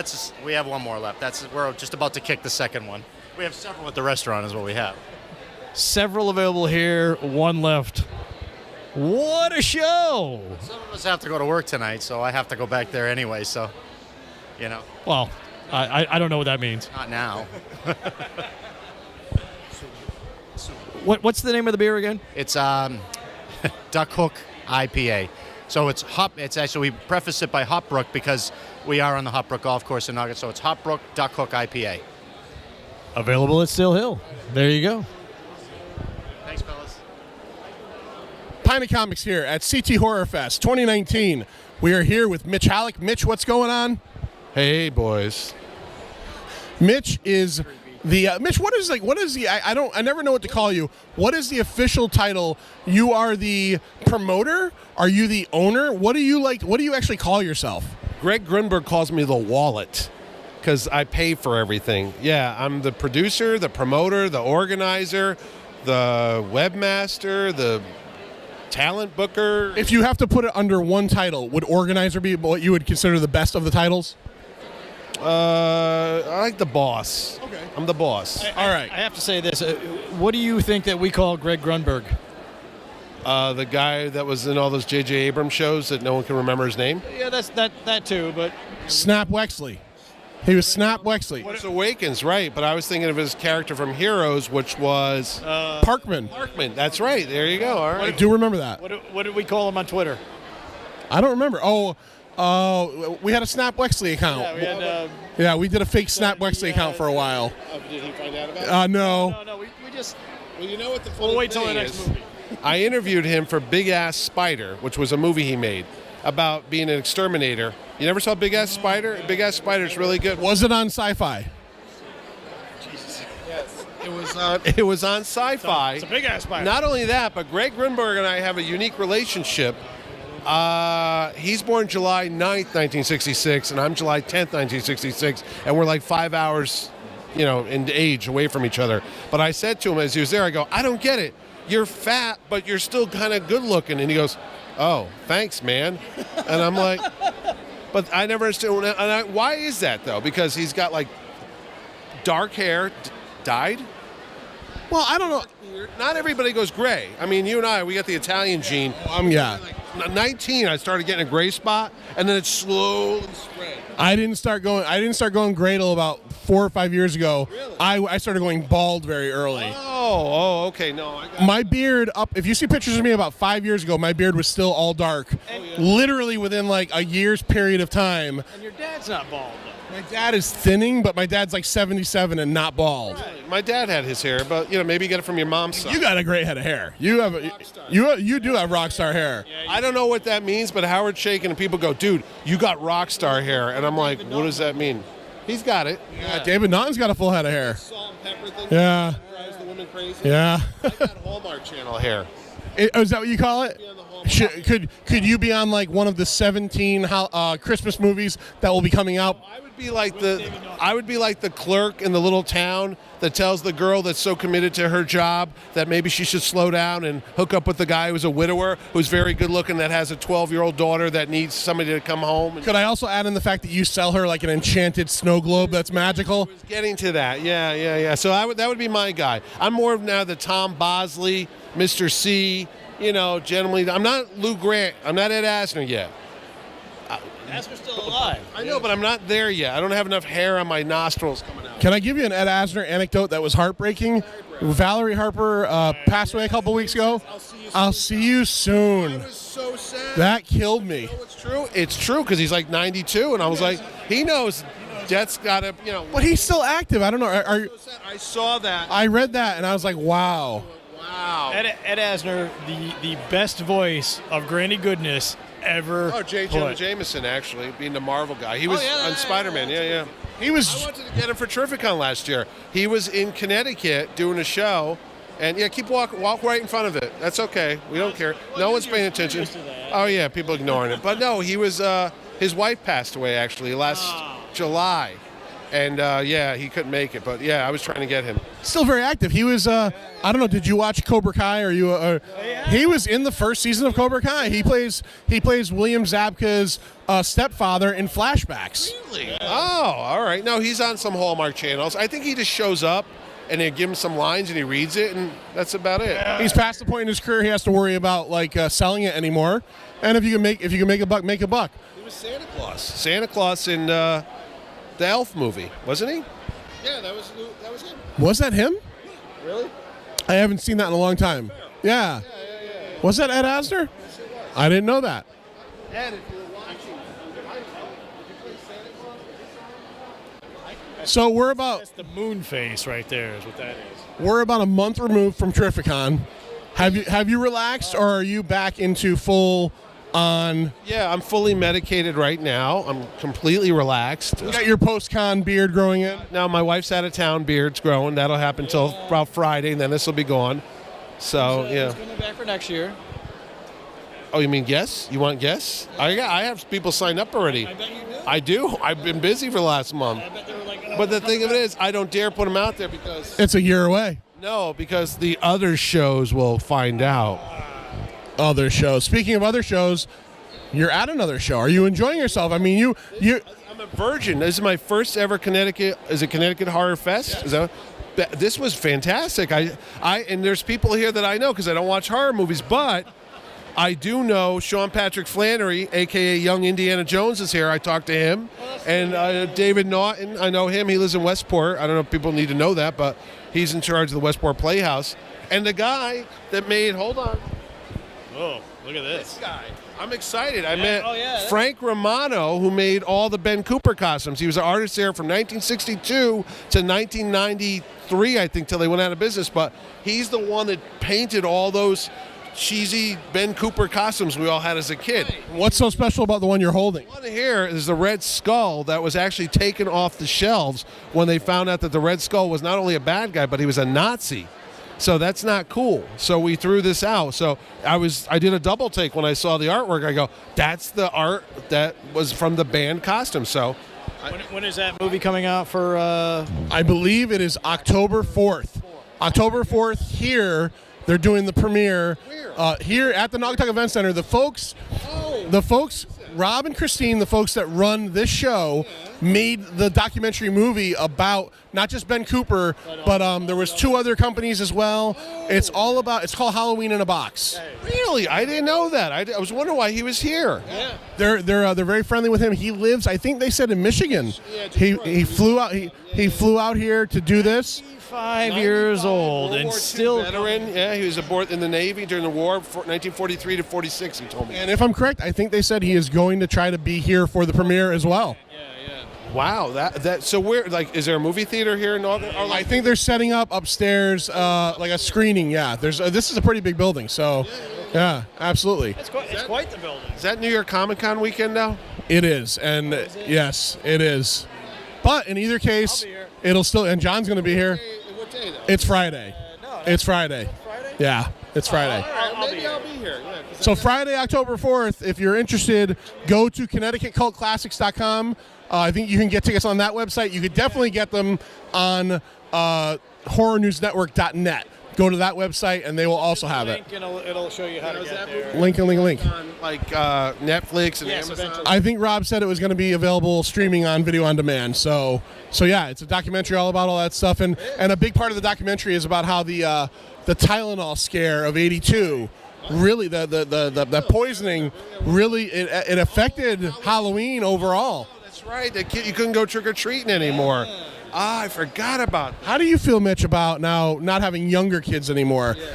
we have one more left. We're just about to kick the second one. We have several at the restaurant is what we have. Several available here, one left. What a show! Some of us have to go to work tonight, so I have to go back there anyway, so, you know. Well, I don't know what that means. Not now. What's the name of the beer again? It's Duck Hook IPA. So it's actually, we preface it by Hopbrook because we are on the Hopbrook Golf Course in Nugget, so it's Hopbrook Duck Hook IPA. Available at Still Hill. There you go. Thanks, fellas. Pint Comics here at CT Horrorfest 2019. We are here with Mitch Hallock. Mitch, what's going on? Hey, boys. Mitch is the Mitch. What is the? I never know what to call you. What is the official title? You are the promoter. Are you the owner? What do you like? What do you actually call yourself? Greg Grunberg calls me the wallet because I pay for everything. Yeah, I'm the producer, the promoter, the organizer, the webmaster, the talent booker. If you have to put it under one title, would organizer be what you would consider the best of the titles? I like the boss. Okay. I'm the boss. All right. I have to say this. What do you think that we call Greg Grunberg? The guy that was in all those J.J. Abrams shows that no one can remember his name? Yeah, that too, but... Snap Wexley. He was Snap Wexley. Force Awakens, right, but I was thinking of his character from Heroes, which was... Parkman. Parkman, that's right. There you go. All right. I do remember that. What did we call him on Twitter? I don't remember. We had a Snap Wexley account. Yeah, we had... Yeah, we did a fake Snap Wexley account for a while. Did he find out about it? No. No, we just... Well, you know what the We'll wait till the next movie. I interviewed him for Big Ass Spider, which was a movie he made about being an exterminator. You never saw Big Ass Spider? Big Ass Spider's really good. Was it on Sci-Fi? Jesus. Yes. It was on Sci-Fi. It's a big ass spider. Not only that, but Greg Grunberg and I have a unique relationship. He's born July 9th, 1966, and I'm July 10th, 1966, and we're like 5 hours, in age away from each other. But I said to him as he was there, I go, I don't get it. You're fat, but you're still kind of good looking. And he goes, oh, thanks, man. And I'm like, but I never understood. Why is that, though? Because he's got, like, dark hair, dyed? Well, I don't know. Not everybody goes gray. I mean, you and I, we got the Italian gene. Yeah. Like 19, I started getting a gray spot, and then it slowly spread. I didn't start going gray till about 4 or 5 years ago. Really? I started going bald very early. Oh, okay. No, I got my beard up. If you see pictures of me about 5 years ago, my beard was still all dark. Literally within like a year's period of time. And your dad's not bald. My dad is thinning, but my dad's like 77 and not bald. Right. My dad had his hair, but maybe you get it from your mom's side. You got a great head of hair. You do have rock star hair. I don't know what that means, but Howard's shaking and people go, dude, you got rock star hair. And I'm like, what does that mean? He's got it. Yeah, David Naughton's got a full head of hair. Salt and pepper thing. Yeah. Drives the women crazy. Yeah. I got Hallmark Channel hair. Is that what you call it? Could you be on like one of the 17 Christmas movies that will be coming out? I would be like the clerk in the little town that tells the girl that's so committed to her job that maybe she should slow down and hook up with the guy who's a widower, who's very good looking, that has a 12-year-old daughter that needs somebody to come home. Could I also add in the fact that you sell her like an enchanted snow globe that's magical? Getting to that, yeah. So that would be my guy. I'm more of now the Tom Bosley, Mr. C, generally. I'm not Lou Grant. I'm not Ed Asner yet. Asner's still alive. I know, but I'm not there yet. I don't have enough hair on my nostrils coming out. Can I give you an Ed Asner anecdote that was heartbreaking? Valerie Harper passed away a couple weeks ago. I'll see you soon. I was so sad. That killed me. It's true. It's true because he's like 92, and I was like, he knows death's got to, But he's still active. I don't know. I saw that. I read that, and I was like, wow. Wow. Ed Asner, the best voice of Granny Goodness ever. Oh, J. Jonah Jameson, actually, being the Marvel guy. He was on Spider-Man. Yeah. He was. I wanted to get him for Terrificon last year. He was in Connecticut doing a show, and keep walk right in front of it. That's okay. We don't care. No one's paying attention. Oh yeah, people ignoring it. But no, he was. His wife passed away actually last July, and he couldn't make it. But yeah, I was trying to get him. Still very active. He was. I don't know. Did you watch Cobra Kai? Or you? He was in the first season of Cobra Kai. He plays William Zabka's stepfather in flashbacks. Really? Oh, all right. No, he's on some Hallmark channels. I think he just shows up and they give him some lines and he reads it, and that's about it. He's past the point in his career he has to worry about selling it anymore. And if you can make a buck, make a buck. He was Santa Claus. Santa Claus in the Elf movie, wasn't he? Yeah, that was him. Was that him? Really? I haven't seen that in a long time. Yeah. Was that Ed Asner? I didn't know that. Ed, if you were watching, So we're about. That's the moon face right there, is what that is. We're about a month removed from Terrificon. Have you relaxed, or are you back into full on? Yeah, I'm fully medicated right now. I'm completely relaxed. You got your post-con beard growing in? Now my wife's out of town. Beard's growing. That'll happen till about Friday, and then this will be gone. So yeah. He's coming back for next year. Oh, you mean guests? You want guests? I have people signed up already. I bet you do. I do. I've been busy for the last month. I bet they were like, But the thing of it is, I don't dare put them out there because... It's a year away. No, because the other shows will find out. Other shows. Speaking of other shows, you're at another show. Are you enjoying yourself? I mean, you. I'm a virgin. This is my first ever Connecticut. Is it Connecticut Horror Fest? Yes. Is that? This was fantastic. And there's people here that I know because I don't watch horror movies, but I do know Sean Patrick Flannery, a.k.a. Young Indiana Jones, is here. I talked to him. And David Naughton, I know him. He lives in Westport. I don't know if people need to know that, but he's in charge of the Westport Playhouse. And the guy that made, hold on. Oh, look at this. This guy. I'm excited. I met Frank Romano, who made all the Ben Cooper costumes. He was an artist there from 1962 to 1993, I think, till they went out of business. But he's the one that painted all those cheesy Ben Cooper costumes we all had as a kid. What's so special about the one you're holding? One here is the Red Skull that was actually taken off the shelves when they found out that the Red Skull was not only a bad guy, but he was a Nazi. So that's not cool. So we threw this out. So I did a double take when I saw the artwork. I go, that's the art that was from the band costume. So when is that movie coming out for? I believe it is October 4th. October 4th here. They're doing the premiere here at the Naugatuck Event Center. The folks, Rob and Christine, the folks that run this show, made the documentary movie about not just Ben Cooper, but there was 2 other companies as well. It's called Halloween in a Box. Really, I didn't know that. I was wondering why he was here. Yeah. They're very friendly with him. He lives, I think they said, in Michigan. He flew out. He flew out here to do this. 5 years old and still veteran. Yeah, he was aboard in the Navy during the war, 1943 to 46. He told me. And if I'm correct, I think they said he is going to try to be here for the premiere as well. Wow, that so where is there a movie theater here in Northern? I think they're setting up upstairs like a screening. Yeah, this is a pretty big building, so yeah, absolutely. It's quite the building. Is that New York Comic Con weekend now? It is, and yes, it is. But in either case, it'll still. And John's going to be here. What day though? It's Friday. It's Friday. Friday? Yeah, it's Friday. Maybe I'll be here. Yeah, so Friday, October 4th, if you're interested, go to ConnecticutCultClassics.com. I think you can get tickets on that website. You could definitely get them on horrornewsnetwork.net. Go to that website, and they will also have it. And it'll show you how to get there. Link. On, like Netflix and Amazon. I think Rob said it was going to be available streaming on video on demand. So yeah, it's a documentary all about all that stuff, and a big part of the documentary is about how the Tylenol scare of '82, really the poisoning, really it affected Halloween overall. That's right. You couldn't go trick or treating anymore. I forgot about that. How do you feel, Mitch, about now not having younger kids anymore? Yeah.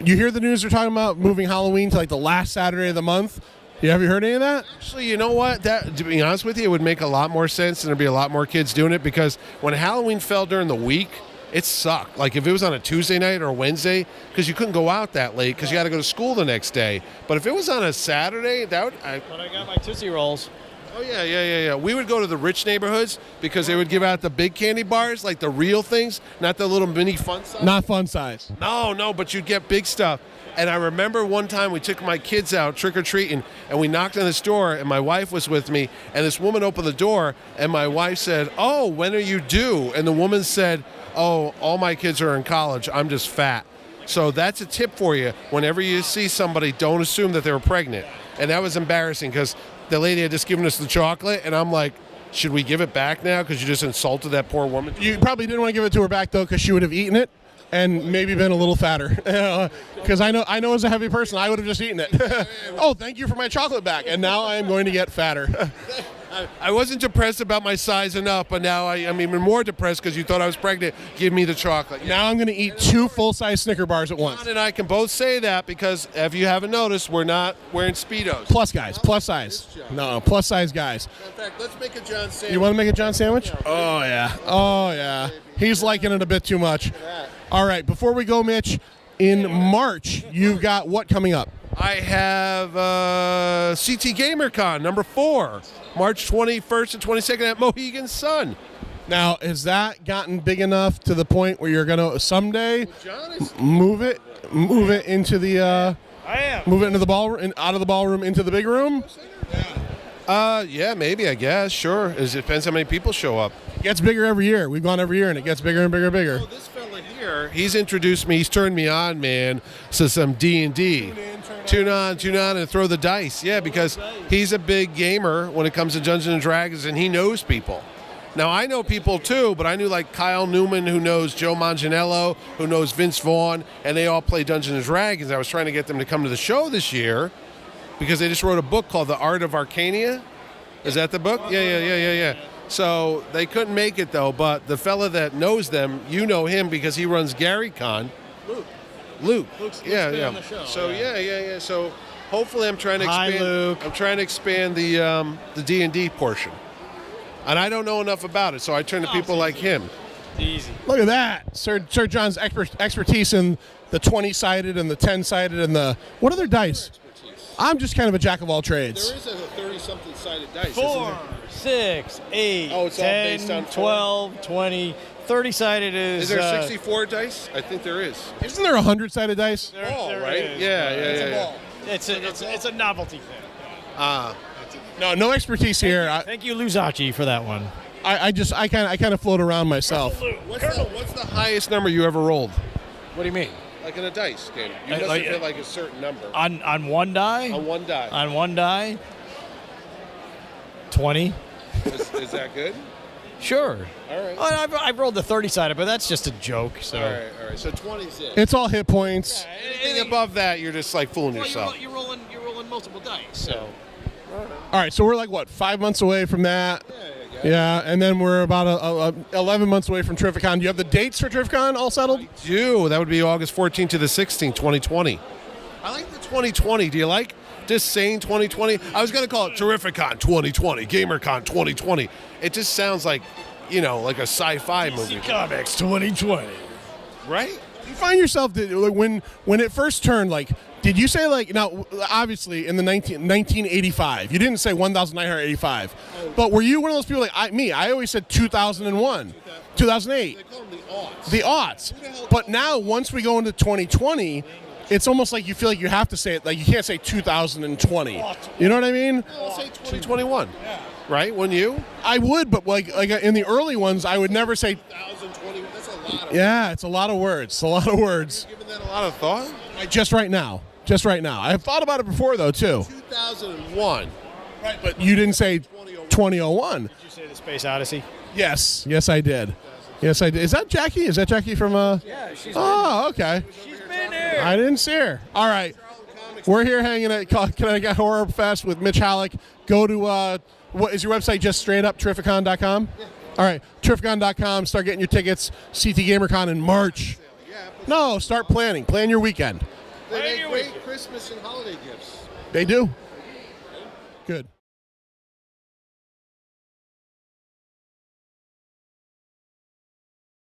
You hear the news they're talking about moving Halloween to like the last Saturday of the month? Have you heard any of that? Actually, you know what? That, to be honest with you, it would make a lot more sense and there'd be a lot more kids doing it, because when Halloween fell during the week, it sucked. Like if it was on a Tuesday night or a Wednesday, because you couldn't go out that late because you got to go to school the next day. But if it was on a Saturday, that would... But I got my Tootsie Rolls. Oh, yeah. We would go to the rich neighborhoods because they would give out the big candy bars, like the real things, not the little mini fun size. Not fun size. No, but you'd get big stuff. And I remember one time we took my kids out trick-or-treating, and we knocked on this door, and my wife was with me, and this woman opened the door, and my wife said, "Oh, when are you due?" And the woman said, "Oh, all my kids are in college. I'm just fat." So that's a tip for you. Whenever you see somebody, don't assume that they were pregnant. And that was embarrassing because the lady had just given us the chocolate, and I'm like, should we give it back now because you just insulted that poor woman? You probably didn't want to give it to her back, though, because she would have eaten it and maybe been a little fatter. Because I know as a heavy person, I would have just eaten it. Oh, thank you for my chocolate back, and now I am going to get fatter. I wasn't depressed about my size enough, but now I'm even more depressed because you thought I was pregnant. Give me the chocolate. Now I'm going to eat 2 full-size Snicker bars at once. John and I can both say that because if you haven't noticed, we're not wearing Speedos. Plus size. No, plus size guys. In fact, let's make a John sandwich. You want to make a John sandwich? Oh, yeah. He's liking it a bit too much. All right, before we go, Mitch, in March, you've got what coming up? I have CT GamerCon number 4, March 21st and 22nd at Mohegan Sun. Now, has that gotten big enough to the point where you're going to someday move it into the move it into the ballroom, out of the ballroom into the big room? Yeah, maybe, I guess. Sure. It depends how many people show up. It gets bigger every year. We've gone every year, and it gets bigger and bigger and bigger. Oh, this fella here, he's introduced me. He's turned me on, man, to some D&D. Tune on, and throw the dice. Yeah, because he's a big gamer when it comes to Dungeons & Dragons, and he knows people. Now, I know people, too, but I knew, like, Kyle Newman, who knows Joe Manganiello, who knows Vince Vaughn, and they all play Dungeons & Dragons. I was trying to get them to come to the show this year because they just wrote a book called The Art of Arcania. Is that the book? Yeah. So they couldn't make it, though, but the fella that knows them, you know him because he runs GaryCon. Luke. Yeah. So yeah. So hopefully I'm trying to expand. Hi, Luke. I'm trying to expand the D&D portion, and I don't know enough about it, so I turn to people like him. Easy. Look at that, Sir John's expertise in the 20-sided and the 10-sided and the what other dice? I'm just kind of a jack of all trades. There is a 30-something sided dice. 4, 6, 8, Oh, it's all based 10, on 12, 20, 30-sided is... Is there 64 dice? I think there is. Isn't there 100-sided dice? Ball, right? is. Yeah. It's a novelty thing. No expertise here. Thank you, Luzacci, for that one. I kind of float around myself. What's the highest number you ever rolled? What do you mean? Like in a dice game. You must have hit like a certain number. On one die? On one die. On one die? 20. Is that good? Sure. All right. I've rolled the 30-sided, but that's just a joke. So. All right. So 20's it. It's all hit points. Anything above that, you're just like fooling yourself. You're rolling multiple dice. So. All right, so we're like, what, 5 months away from that? Yeah, and then we're about 11 months away from Terrificon. Do you have the dates for Terrificon all settled? I do. That would be August 14th to the 16th, 2020. I like the 2020. Do you like just saying 2020? I was going to call it Terrificon 2020, GamerCon 2020. It just sounds like, like a sci-fi movie. Comics 2020. Right? You find yourself, when it first turned, like, did you say, like, now, obviously, in the 1985, you didn't say 1985, but were you one of those people like I always said 2001, 2008. They call them the aughts. The aughts. But now, once we go into 2020, it's almost like you feel like you have to say it, like you can't say 2020. You know what I mean? I'll say 2021. right? Wouldn't you? I would, but like in the early ones, I would never say. 2020. That's a lot. Yeah, it's a lot of words. It's a lot of words. You're giving that a lot of thought. Just right now. Just right now. I have thought about it before though too. 2001. Right, but you didn't say 2001. Did you say the Space Odyssey? Yes, I did. Yes, I did. Is that Jackie? Is that Jackie from? Yeah, she's. Oh, okay. She's been here. I didn't see her. All right. We're here hanging at Connecticut Horror Fest with Mitch Hallock. Go to, what is your website, just straight up, Terrificon.com? Yeah. All right, Terrificon.com. Start getting your tickets. CT GamerCon in March. No, start planning. Plan your weekend. They make great Christmas and holiday gifts. They do.